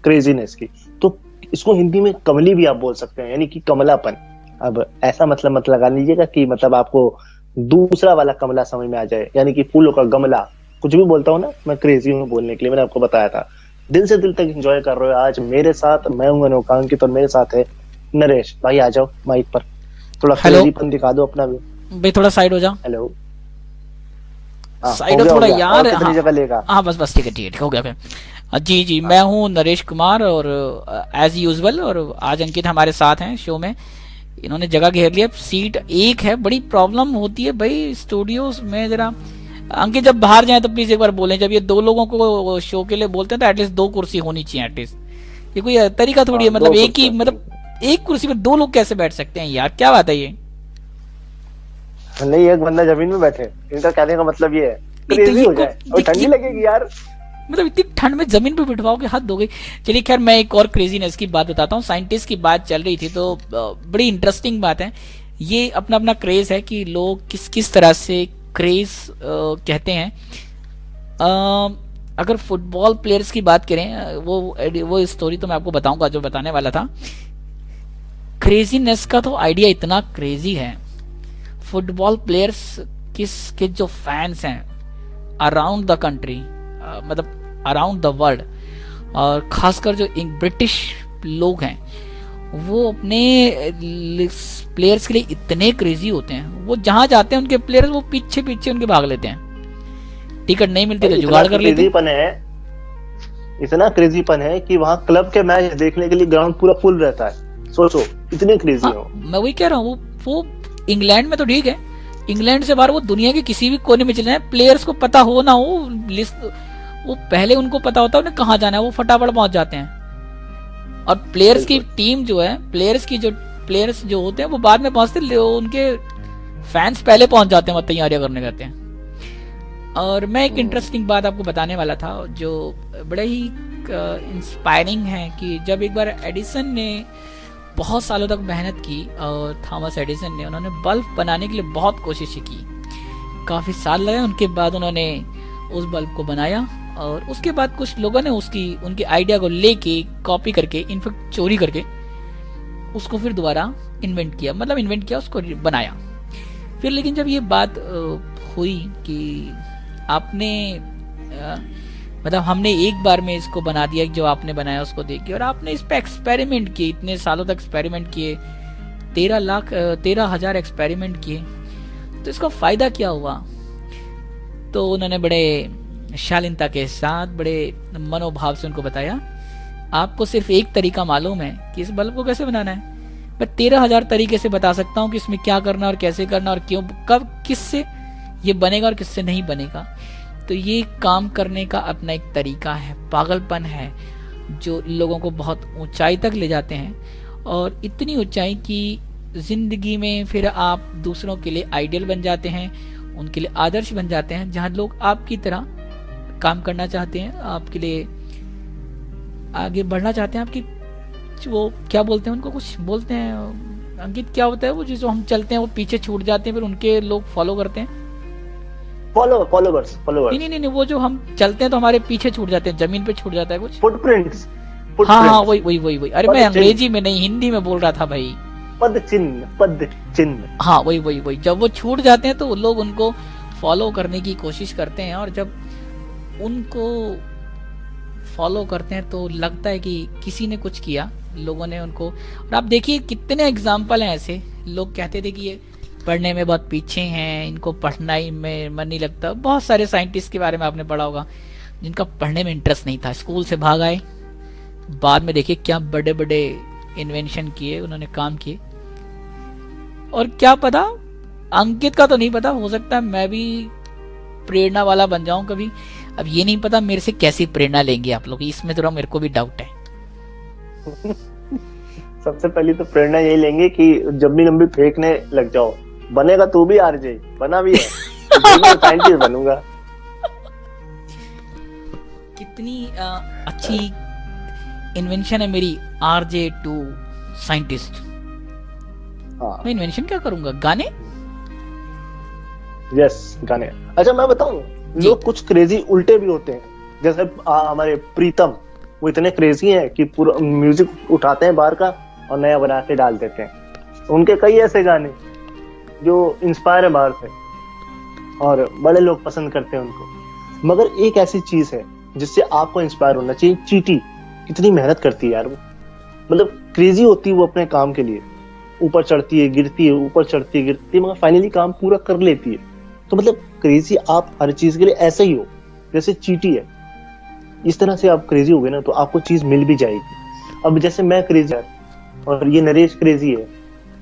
क्रेजीनेस की। तो इसको हिंदी में कमली भी आप बोल सकते हैं, यानी कि कमलापन। अब ऐसा मतलब मत लगा लीजिएगा कि मतलब आपको दूसरा वाला कमला समझ में आ जाए, यानी कि फूलों का गमला। कुछ भी बोलता हूँ ना, मैं क्रेजी हूँ बोलने के लिए, मैंने आपको बताया था। दिल से दिल तक एंजॉय कर रहे हो आज मेरे साथ। मैं हूँ अनोकांकित और मेरे साथ है नरेश। भाई आ जाओ माइक पर, थोड़ा क्रेजीपन दिखा दो अपना भी। भाई थोड़ा साइड हो जाओ। हेलो, साइड हो थोड़ा यार। कितनी जगह लेगा? हाँ बस ठीक है हो गया फिर। जी मैं हूँ नरेश कुमार और एज यूजुअल, और आज अंकित हमारे साथ हैं शो में। इन्होंने जगह घेर लिया, सीट एक है। बड़ी प्रॉब्लम होती है भाई स्टूडियोज में। जरा अंकित जब बाहर जाए तो प्लीज एक बार बोलें। जब ये 2 लोगों को शो के लिए बोलते हैं तो एटलीस्ट 2 कुर्सी होनी चाहिए एटलीस्ट। ये कोई तरीका थोड़ी है, मतलब एक ही, मतलब एक कुर्सी पर 2 लोग कैसे बैठ सकते हैं यार, क्या बात है ये? नहीं, एक बंदा जमीन में बैठे, इनका कहने का मतलब ये है क्रेजी हो जाए और ठंडी लगेगी यार। मतलब इतनी ठंड में जमीन पे बिठवाओगे, हद हो गई। चलिए खैर, मैं एक और क्रेजीनेस की बात बताता हूँ। साइंटिस्ट की बात चल रही थी तो बड़ी इंटरेस्टिंग बात है। ये अपना अपना क्रेज है कि लोग किस किस तरह से क्रेज कहते हैं। अगर फुटबॉल प्लेयर्स की बात करें, वो स्टोरी तो मैं आपको बताऊंगा जो बताने वाला था। क्रेजीनेस का तो आइडिया इतना क्रेजी है। फुटबॉल प्लेयर्स के जो फैंस हैं अराउंड द कंट्री, मतलब अराउंड द वर्ल्ड, और खासकर जो ब्रिटिश लोग हैं, वो अपने प्लेयर्स के लिए इतने क्रेजी होते हैं। वो जहां जाते हैं उनके प्लेयर्स, वो पीछे पीछे उनके भाग लेते हैं। टिकट नहीं मिलती तो जुगाड़ कर लेते हैं। इतना क्रेजीपन है कि वहाँ क्लब के मैच देखने के लिए ग्राउंड पूरा फुल रहता है। सोचो इतने क्रेजी हो। मैं वही कह रहा हूँ, वो इंग्लैंड में तो ठीक है, इंग्लैंड से बाहर वो दुनिया के किसी भी कोने में चले जाए, प्लेयर्स को पता हो ना हो लिस्ट, वो पहले उनको पता होता है उन्हें कहाँ जाना है, वो फटाफट पहुंच जाते हैं। और प्लेयर्स की टीम जो है, प्लेयर्स जो होते हैं वो बाद में पहुंचते, उनके फैंस पहले पहुंच जाते हैं, वो तैयारियां करने जाते हैं। और मैं एक इंटरेस्टिंग बात आपको बताने वाला था जो बड़े ही इंस्पायरिंग है कि जब एक बार एडिसन ने बहुत सालों तक मेहनत की, और थॉमस एडिसन ने, उन्होंने बल्ब बनाने के लिए बहुत कोशिशें की, काफी साल लगे। उनके बाद उन्होंने उस बल्ब को बनाया, और उसके बाद कुछ लोगों ने उनके आइडिया को लेके, कॉपी करके, इनफैक्ट चोरी करके उसको फिर दोबारा इन्वेंट किया, उसको बनाया। फिर लेकिन जब ये बात हुई कि आपने मतलब हमने एक बार में इसको बना दिया, जो आपने बनाया उसको देख के, और आपने इस पे एक्सपेरिमेंट किए, इतने सालों तक एक्सपेरिमेंट किए, 13,000 एक्सपेरिमेंट किए, तो इसका फायदा क्या हुआ? तो उन्होंने बड़े शालीनता के साथ बड़े मनोभाव से उनको बताया, आपको सिर्फ एक तरीका मालूम है कि इस बल्ब को कैसे बनाना है। मैं 13,000 तरीके से बता सकता हूँ कि इसमें क्या करना और कैसे करना और क्यों, कब, किससे ये बनेगा और किससे नहीं बनेगा। तो ये काम करने का अपना एक तरीका है, पागलपन है, जो लोगों को बहुत ऊंचाई तक ले जाते हैं, और इतनी ऊंचाई कि जिंदगी में फिर आप दूसरों के लिए आइडियल बन जाते हैं, उनके लिए आदर्श बन जाते हैं। जहां लोग आपकी तरह काम करना चाहते हैं, आपके लिए आगे बढ़ना चाहते हैं, आपकी वो क्या बोलते हैं उनको, कुछ बोलते हैं अंकित, क्या होता है वो जिसको हम चलते हैं वो पीछे छूट जाते हैं, फिर उनके लोग फॉलो करते हैं। फॉलोवर्स नहीं, वो जो हम चलते हैं तो हमारे पीछे छूट जाते हैं, जमीन पे छूट जाता है कुछ। फुटप्रिंट्स। हाँ, वही। अरे मैं अंग्रेजी में नहीं, हिंदी में बोल रहा था भाई। पद चिन्ह। हाँ, वही। जब वो छूट जाते हैं तो लोग उनको फॉलो करने की कोशिश करते हैं, और जब उनको फॉलो करते हैं तो लगता है कि किसी ने कुछ किया, लोगों ने उनको। और आप देखिए कितने एग्जाम्पल हैं ऐसे। लोग कहते थे कि ये पढ़ने में बहुत पीछे हैं, इनको पढ़ाई में मन नहीं लगता। बहुत सारे साइंटिस्ट के बारे में आपने पढ़ा होगा जिनका पढ़ने में इंटरेस्ट नहीं था, स्कूल से भाग आए, बाद में देखिए क्या बड़े बड़े इन्वेंशन किए, उन्होंने काम किए। और क्या पता, अंकित का तो नहीं पता, हो सकता है मैं भी प्रेरणा वाला बन जाऊं कभी। अब ये नहीं पता मेरे से कैसी प्रेरणा लेंगे आप लोग, इसमें थोड़ा मेरे को भी डाउट है। सबसे पहली तो प्रेरणा यही लेंगे कि जब भी लंबी फेंकने लग जाओ, बनेगा तू भी आरजे, बना भी है, साइंटिस्ट बनूंगा। कितनी अच्छी इन्वेंशन है मेरी, RJ2 साइंटिस्ट। मैं इन्वेंशन क्या करूंगा, गाने। यस, गाने। अच्छा मैं बताऊं, लोग कुछ क्रेजी उल्टे भी होते हैं। जैसे हमारे प्रीतम, वो इतने क्रेजी हैं कि पूरा म्यूजिक उठाते हैं बाहर का और नया बना के डाल देते हैं। उनके कई ऐसे गाने जो इंस्पायर है बाहर से, और बड़े लोग पसंद करते हैं उनको। मगर एक ऐसी चीज है जिससे आपको इंस्पायर होना चाहिए, चींटी। कितनी मेहनत करती है यार वो, मतलब क्रेजी होती है वो अपने काम के लिए, ऊपर चढ़ती है गिरती है, ऊपर चढ़ती है गिरती है, मगर फाइनली काम पूरा कर लेती है। तो मतलब क्रेजी आप हर चीज के लिए ऐसे ही हो जैसे चींटी है। इस तरह से आप क्रेजी हो गए ना तो आपको चीज मिल भी जाएगी। अब जैसे मैं क्रेजी है और ये नरेश क्रेजी है,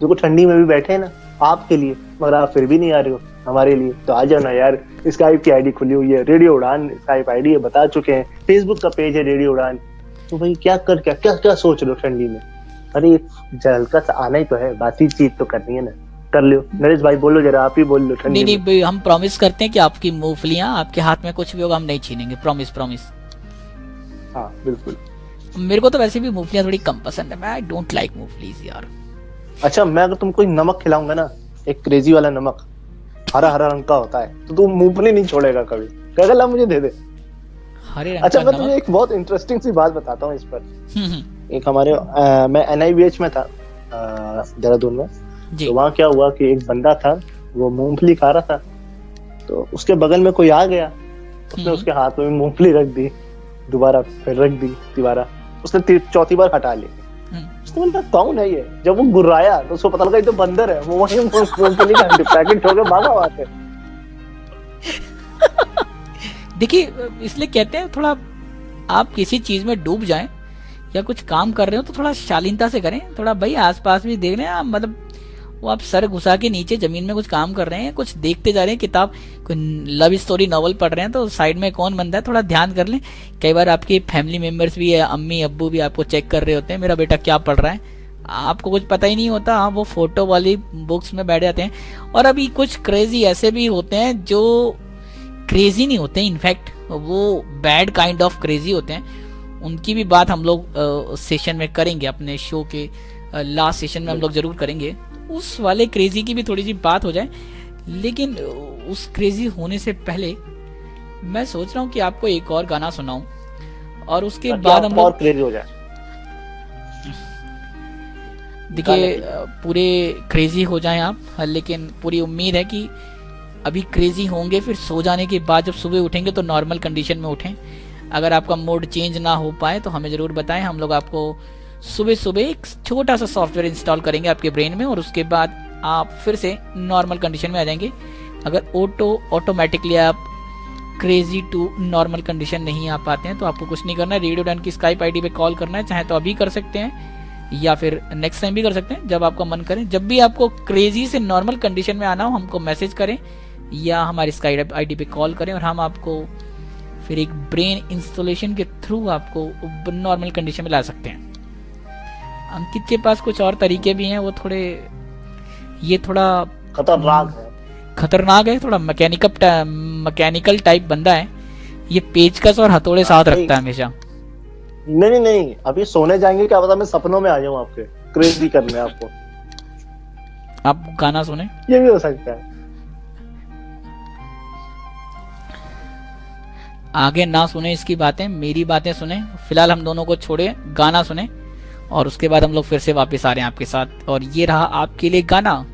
जो ठंडी में भी बैठे हैं ना आपके लिए, मगर आप फिर भी नहीं आ रहे हो हमारे लिए, तो आ जाओ ना यार। स्काइप की आईडी खुली हुई है, रेडियो उड़ान स्काइप आईडी है, बता चुके हैं। फेसबुक का पेज है रेडियो उड़ान। तो भाई क्या सोच रहे हो ठंडी में? अरे हल्का सा आना ही तो है, बाकी चीज तो करनी है ना, कर लो। नरेश भाई बोलो जरा, आप ही बोल लो। ठंडी नहीं, हम प्रॉमिस करते हैं कि आपकी मूंगफलियां, आपके हाथ में कुछ भी होगा हम नहीं छीनेंगे, प्रॉमिस। हाँ बिल्कुल। मेरे को तो वैसे भी मूंगफलियां थोड़ी कम पसंद है, मैं आई डोंट लाइक मूंगफलीज यार। अच्छा, मैं अगर तुमको नमक खिलाऊंगा ना, एक क्रेजी वाला नमक, हरा हरा रंग का होता है, तो तू मूंगफली नहीं छोड़ेगा कभी, कहेगा ला मुझे दे दे। हरे रंग अच्छा का मैं तुझे एक बहुत इंटरेस्टिंग सी बात बताता हूँ इस पर। नमक। एक हमारे मैं NIBH में था देहरादून में, तो वहाँ क्या हुआ कि एक बंदा था, वो मूंगफली खा रहा था, तो उसके बगल में कोई आ गया, उसने उसके हाथ में मूंगफली रख दी, दोबारा फिर रख दी, दोबारा उसने चौथी बार हटा ली। उसने बोला कौन है ये? जब वो गुर्राया तो उसको पता लगा ये तो बंदर है। वो वहीं मूंगफली का पैकेट छोड़ के भागा वहां से। देखिए, इसलिए कहते हैं थोड़ा आप किसी चीज में डूब जाएं या कुछ काम कर रहे हो तो थोड़ा शालीनता से करें, थोड़ा भाई आसपास भी देख लें आप। मतलब वो आप सर घुसा के नीचे जमीन में कुछ काम कर रहे हैं, कुछ देखते जा रहे हैं, किताब कोई लव स्टोरी नॉवल पढ़ रहे हैं, तो साइड में कौन बंदा है थोड़ा ध्यान कर लें। कई बार आपके फैमिली मेंबर्स भी है, अम्मी अब्बू भी आपको चेक कर रहे होते हैं, मेरा बेटा क्या पढ़ रहा है, आपको कुछ पता ही नहीं होता। हाँ, वो फोटो वाली बुक्स में बैठ जाते हैं। और अभी कुछ क्रेजी ऐसे भी होते हैं जो क्रेजी नहीं होते, इनफैक्ट वो बैड काइंड ऑफ क्रेजी होते हैं। उनकी भी बात हम लोग सेशन में करेंगे, अपने शो के लास्ट सेशन में हम लोग जरूर करेंगे। उस वाले क्रेजी की भी थोड़ी सी बात हो जाए, लेकिन उस क्रेजी होने से पहले मैं सोच रहा हूँ कि आपको एक और गाना सुनाऊं और उसके बाद हम लोग क्रेजी हो जाए। देखिए, पूरे क्रेजी हो जाएं आप, लेकिन पूरी उम्मीद है कि अभी क्रेजी होंगे, फिर सो जाने के बाद जब सुबह उठेंगे तो नॉर्मल कंडीशन में उठें। अगर आपका मूड चेंज ना हो पाए तो हमें ज़रूर बताएं, हम लोग आपको सुबह सुबह एक छोटा सा सॉफ्टवेयर इंस्टॉल करेंगे आपके ब्रेन में, और उसके बाद आप फिर से नॉर्मल कंडीशन में आ जाएंगे। अगर ऑटोमेटिकली आप क्रेजी टू नॉर्मल कंडीशन नहीं आ पाते हैं तो आपको कुछ नहीं करना है, रेडियो डन की स्काइप आईडी पे कॉल करना है, चाहे तो अभी कर सकते हैं या फिर नेक्स्ट टाइम भी कर सकते हैं जब आपका मन करे। जब भी आपको क्रेजी से नॉर्मल कंडीशन में आना हो हमको मैसेज करें या हमारी स्काइप आईडी पे कॉल करें और हम आपको फिर एक ब्रेन इंस्टॉलेशन के थ्रू आपको नॉर्मल कंडीशन में ला सकते हैं। अंकित के पास कुछ और तरीके भी हैं, वो थोड़ा खतरनाक है। थोड़ा मैकेनिकल टाइप बंदा है, ये पेचकस और हथौड़े साथ रखता है हमेशा। नहीं, अभी सोने जाएंगे, क्या पता मैं सपनों में आ जाऊं आपके क्रेजी करने आपको। आप गाना सुने, ये भी हो सकता है। आगे ना सुने इसकी बातें, मेरी बातें सुने। फिलहाल हम दोनों को छोड़े, गाना सुने और उसके बाद हम लोग फिर से वापस आ रहे हैं आपके साथ। और ये रहा आपके लिए गाना।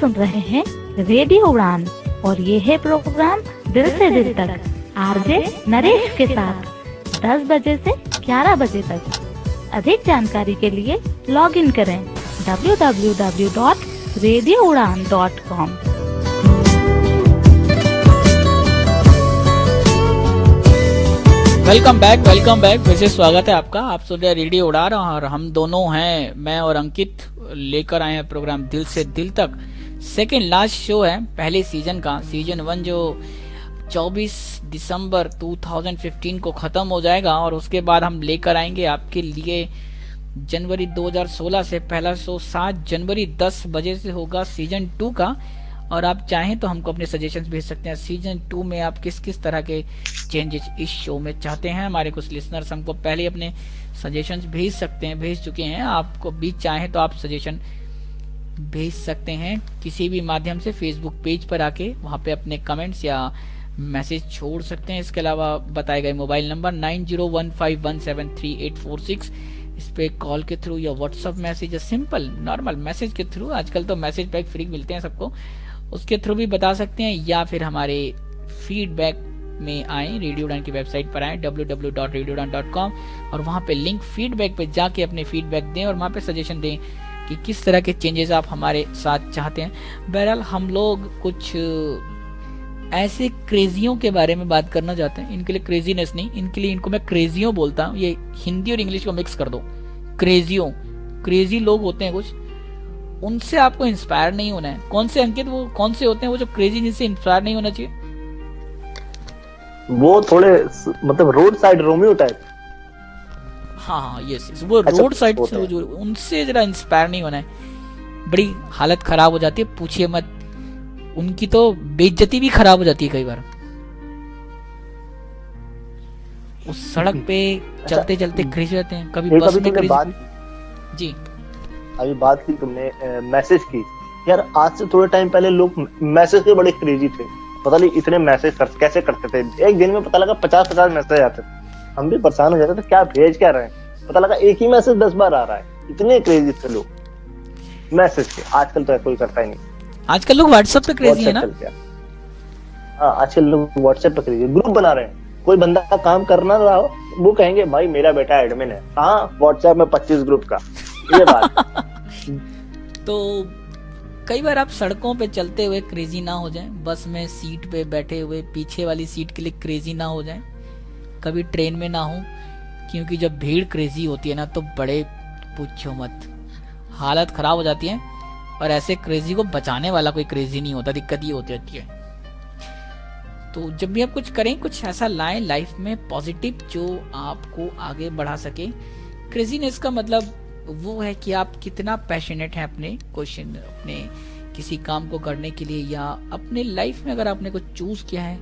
सुन रहे हैं रेडियो उड़ान और ये है प्रोग्राम दिल से दिल तक आरजे नरेश के साथ 10 बजे से 11 बजे तक। अधिक जानकारी के लिए लॉग इन करें www.radioudan.com। वेलकम बैक फिर से स्वागत है आपका। आप सुन रहे हैं रेडियो उड़ान और हम दोनों हैं, मैं और अंकित लेकर आए हैं प्रोग्राम दिल से दिल तक। सेकेंड लास्ट शो है पहले सीजन का, सीजन 1 जो 24 दिसंबर 2015 को खत्म हो जाएगा और उसके बाद हम लेकर आएंगे आपके लिए जनवरी 2016 से पहला शो 7 जनवरी 10 बजे से होगा सीजन 2 का। और आप चाहें तो हमको अपने सजेशंस भेज सकते हैं सीजन 2 में आप किस किस तरह के चेंजेस इस शो में चाहते हैं। हमारे कुछ लिसनर्स हमको पहले अपने सजेशंस भेज सकते हैं, भेज चुके हैं। आपको भी चाहें तो आप सजेशन भेज सकते हैं किसी भी माध्यम से, फेसबुक पेज पर आके वहाँ पे अपने कमेंट्स या मैसेज छोड़ सकते हैं। इसके अलावा बताए गए मोबाइल नंबर 9015173846 इस पे कॉल के थ्रू या व्हाट्सएप मैसेज या सिंपल नॉर्मल मैसेज के थ्रू, आजकल तो मैसेज पैक फ्री मिलते हैं सबको, उसके थ्रू भी बता सकते हैं, या फिर हमारे फीडबैक में आए, रेडियो उड़ान की वेबसाइट पर आए www.radioudan.com और वहाँ पे लिंक फीडबैक पे जाके अपने फीडबैक दें और वहाँ पे सजेशन दें कि किस तरह के चेंजेस आप हमारे साथ चाहते हैं। बहरहाल हम लोग कुछ ऐसे क्रेजियों के बारे में बात करना चाहते हैं, इनके लिए क्रेजीनेस नहीं, इनके लिए इनको मैं क्रेजियों बोलता हूँ, ये हिंदी और इंग्लिश को मिक्स कर दो, क्रेजियों। क्रेजी लोग होते हैं कुछ, उनसे आपको इंस्पायर नहीं होना है। कौन से अंकित, वो कौन से होते हैं वो जो क्रेजी, जिनसे इंस्पायर नहीं होना चाहिए? वो थोड़े मतलब रोड साइड रोमियो टाइप। हाँ यस, वो रोड साइड से जो, उनसे जरा इंस्पायर नहीं होना है, बड़ी हालत खराब हो जाती है, पूछिए मत, उनकी तो बेइज्जती भी खराब हो जाती है कई बार। उस सड़क पे चलते चलते क्रेज जाते हैं, कभी बस में क्रेज। जी अभी बात की तुमने मैसेज की, यार आज से थोड़े टाइम पहले लोग मैसेज के बड़े क्रेजी थे, पता नहीं इतने मैसेज कैसे करते थे। एक दिन में पता लगा 50-50 मैसेज आते थे, हम भी परेशान हो जाते थे क्या भेज क्या रहे हैं, पता लगा एक ही मैसेज 10 बार आ रहा है। इतने क्रेजी थे लोग मैसेज के। आजकल तो कोई करता ही नहीं, आजकल लोग व्हाट्सएप पे क्रेजी है ना। हाँ आजकल लोग व्हाट्सएप पे क्रेजी, ग्रुप बना रहे हैं, कोई बंदा का काम करना रहा हो वो कहेंगे भाई मेरा बेटा एडमिन है, हाँ व्हाट्सएप में 25 ग्रुप का, ये बात। तो कई बार आप सड़कों पे चलते हुए क्रेजी ना हो जाएं, बस में सीट पे बैठे हुए पीछे वाली सीट के लिए क्रेजी ना हो जाएं, कभी ट्रेन में ना हो, क्योंकि जब भीड़ क्रेजी होती है ना तो बड़े पूछो मत, हालत खराब हो जाती है। और ऐसे क्रेजी को बचाने वाला कोई क्रेजी नहीं होता, दिक्कत ये होती रहती है। तो जब भी आप कुछ करें, कुछ ऐसा लाएं लाइफ में पॉजिटिव जो आपको आगे बढ़ा सके। क्रेजीनेस का मतलब वो है कि आप कितना पैशनेट हैं अपने क्वेश्चन, अपने किसी काम को करने के लिए, या अपने लाइफ में अगर आपने कुछ चूज किया है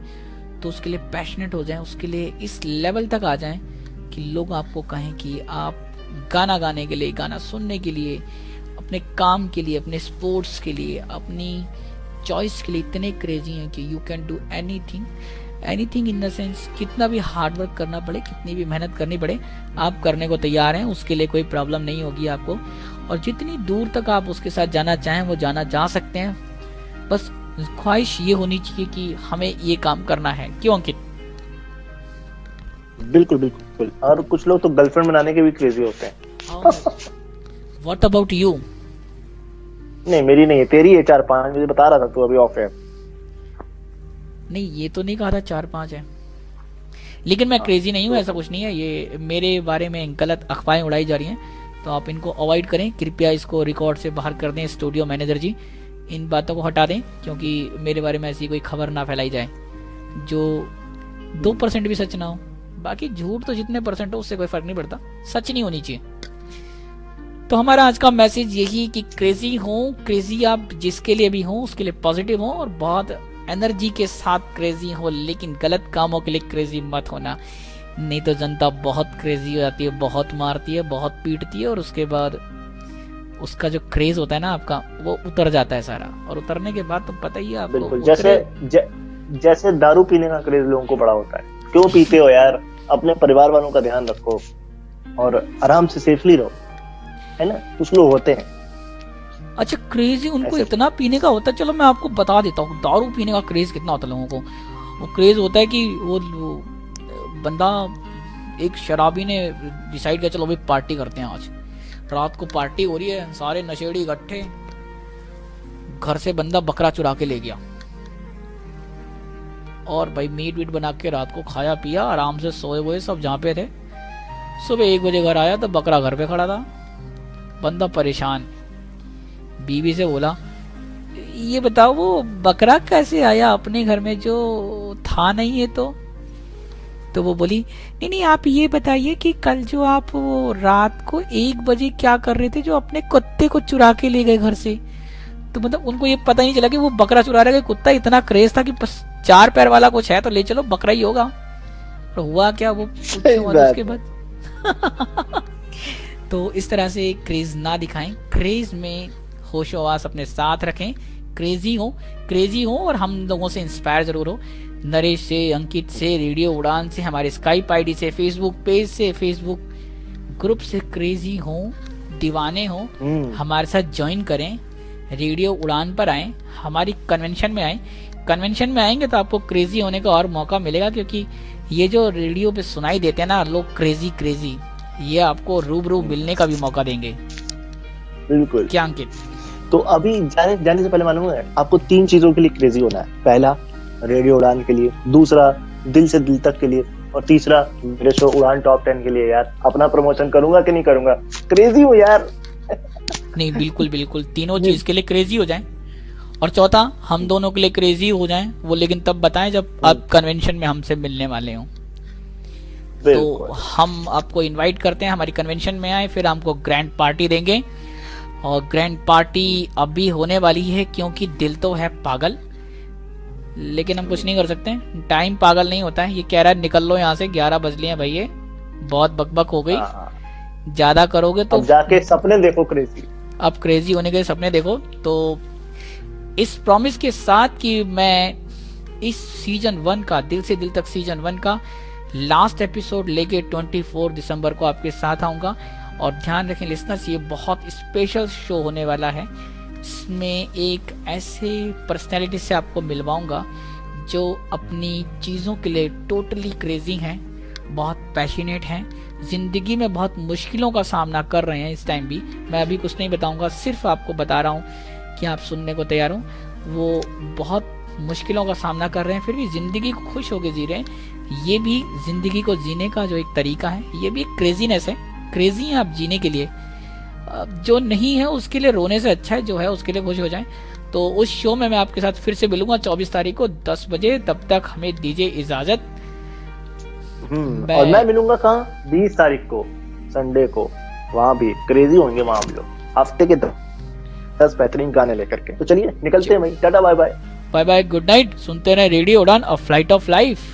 तो उसके लिए पैशनेट हो जाएं, उसके लिए इस लेवल तक आ जाएं कि लोग आपको कहें कि आप गाना गाने के लिए, गाना सुनने के लिए, अपने काम के लिए, अपने स्पोर्ट्स के लिए, अपनी चॉइस के लिए इतने क्रेजी हैं कि you can do anything. Anything in the sense, कितना भी हार्ड वर्क करना पड़े, कितनी भी मेहनत करनी पड़े, आप करने को तैयार हैं, उसके लिए कोई प्रॉब्लम नहीं होगी आपको। और जितनी दूर तक आप उसके साथ जाना चाहें वो जाना जा सकते हैं, बस ख्वाहिश ये होनी चाहिए कि हमें ये काम करना है। क्यों अंकित? बिल्कुल बिल्कुल। और कुछ लोग तो गर्लफ्रेंड बनाने के भी क्रेजी होते हैं। What about you? नहीं मेरी नहीं है, तेरी है 4-5, मुझे बता रहा था तू अभी ऑफ है। नहीं ये तो नहीं कहा था 4-5 है, लेकिन मैं क्रेजी नहीं हूँ, ऐसा कुछ नहीं है। ये मेरे बारे में गलत अफवाहें उड़ाई जा रही हैं, तो आप इनको अवॉइड करें, कृपया इसको रिकॉर्ड से बाहर कर दें। स्टूडियो मैनेजर जी इन बातों को हटा दें, क्योंकि मेरे बारे में ऐसी कोई खबर ना फैलाई जाए जो 2% भी सच ना हो। बाकी झूठ तो जितने परसेंट हो उससे कोई फर्क नहीं पड़ता, सच नहीं होनी चाहिए। तो हमारा आज का मैसेज यही कि क्रेजी हो, क्रेजी आप जिसके लिए भी हो उसके लिए पॉजिटिव हो और बहुत एनर्जी के साथ क्रेजी हो, लेकिन गलत कामों के लिए क्रेजी मत होना, नहीं तो जनता बहुत क्रेजी हो जाती है, बहुत मारती है, बहुत पीटती है, और उसके बाद उसका जो क्रेज होता है ना आपका, वो उतर जाता है सारा, और उतरने के बाद तो पता ही है आपको। बिल्कुल, जैसे दारू पीने का क्रेज लोगों को बड़ा होता है। क्यों पीते हो यार? अपने परिवार वालों का ध्यान रखो और आराम से सेफली रहो, है ना। कुछ लोग होते हैं अच्छा क्रेजी, उनको इतना पीने का होता है। चलो मैं आपको बता देता हूँ दारू पीने का क्रेज कितना होता है लोगों को। वो क्रेज होता है कि वो बंदा, एक शराबी ने डिसाइड किया चलो भाई पार्टी करते हैं, आज रात को पार्टी हो रही है, सारे नशेड़ी इकट्ठे, घर से बंदा बकरा चुरा के ले गया और भाई मीट वीट बना के रात को खाया पिया, आराम से सोए हुए सब जहाँ पे थे। सुबह 1 बजे घर आया तो बकरा घर पे खड़ा था, बंदा परेशान, बीवी से बोला ये बताओ वो बकरा कैसे आया अपने घर में जो था नहीं है? तो वो बोली नहीं आप ये बताइए कि कल जो आप वो रात को 1 बजे क्या कर रहे थे जो अपने कुत्ते को चुरा के ले गए घर से? तो मतलब उनको ये पता नहीं चला कि वो बकरा चुरा रहा है, कुत्ता इतना क्रेज था कि बस 4 पैर वाला कुछ है तो ले चलो बकरा ही होगा। तो हुआ क्या, वो उसके बाद तो इस तरह से क्रेज ना दिखाएं, क्रेज में होशो हवास अपने साथ रखें, क्रेजी हो और हम लोगों से इंस्पायर जरूर हो। नरेश से, अंकित से, रेडियो उड़ान से, हमारे स्काइप आईडी से, फेसबुक पेज से, फेसबुक ग्रुप से क्रेजी हो, दीवाने हो, हमारे साथ ज्वाइन करें, रेडियो उड़ान पर आए, हमारी कन्वेंशन में आए। कन्वेंशन में आएंगे तो आपको क्रेजी होने का और मौका मिलेगा, क्योंकि ये जो रेडियो पे सुनाई देते हैं ना लोग क्रेजी, ये आपको रूबरू मिलने का भी मौका देंगे। बिल्कुल। क्या अंकित? तो अभी जाने से पहले मालूम है आपको 3 चीजों के लिए क्रेजी होना है। पहला रेडियो उड़ान के लिए, दूसरा दिल से दिल तक के लिए, और तीसरा मेरे शो उड़ान टॉप 10 के लिए। यार अपना प्रमोशन करूंगा कि नहीं करूंगा, क्रेजी हो यार। नहीं बिल्कुल तीनों चीज के लिए क्रेजी हो जाएं, और चौथा हम दोनों के लिए क्रेजी हो जाएं वो, लेकिन तब बताएं जब आप कन्वेंशन में हमसे मिलने वाले हों। तो हम आपको इनवाइट करते हैं, हमारी कन्वेंशन में आए, फिर हमको ग्रैंड पार्टी देंगे। और ग्रैंड पार्टी अभी होने वाली है, क्योंकि दिल तो है पागल, लेकिन हम कुछ नहीं कर सकते। टाइम पागल नहीं होता है। ये कह रहा है निकल लो यहाँ से, 11 बज लिए हैं भैया, बहुत बकबक हो गई, ज्यादा करोगे तो अब जाके सपने देखो क्रेजी। अब क्रेजी होने के सपने देखो। तो इस प्रॉमिस के साथ कि मैं इस सीजन 1 का, दिल से दिल तक सीजन 1 का लास्ट एपिसोड लेके 24 दिसंबर को आपके साथ आऊंगा। और ध्यान रखें लिसनर्स, ये बहुत स्पेशल शो होने वाला है। इसमें एक ऐसे पर्सनैलिटी से आपको मिलवाऊंगा जो अपनी चीज़ों के लिए टोटली क्रेजी हैं, बहुत पैशनेट हैं, जिंदगी में बहुत मुश्किलों का सामना कर रहे हैं इस टाइम भी। मैं अभी कुछ नहीं बताऊंगा, सिर्फ आपको बता रहा हूँ कि आप सुनने को तैयार हो। वो बहुत मुश्किलों का सामना कर रहे हैं, फिर भी जिंदगी को खुश होकर जी रहे हैं। ये भी जिंदगी को जीने का जो एक तरीका है, ये भी एक क्रेजीनेस है। क्रेजी है आप जीने के लिए, जो नहीं है उसके लिए रोने से अच्छा है जो है उसके लिए खुश हो जाए। तो उस शो में मैं आपके साथ फिर से मिलूंगा 24 तारीख को 10 बजे। तब तक हमें दीजिए इजाजत। और मैं मिलूंगा कहाँ? 20 तारीख को संडे को, वहां भी क्रेजी होंगे। वहां हम लोग हफ्ते के 10 बेहतरीन गाने लेकर के। तो चलिए निकलते हैं भाई, tata bye bye. Bye bye, good night. सुनते रहे रेडियो उड़ान, अ फ्लाइट ऑफ लाइफ।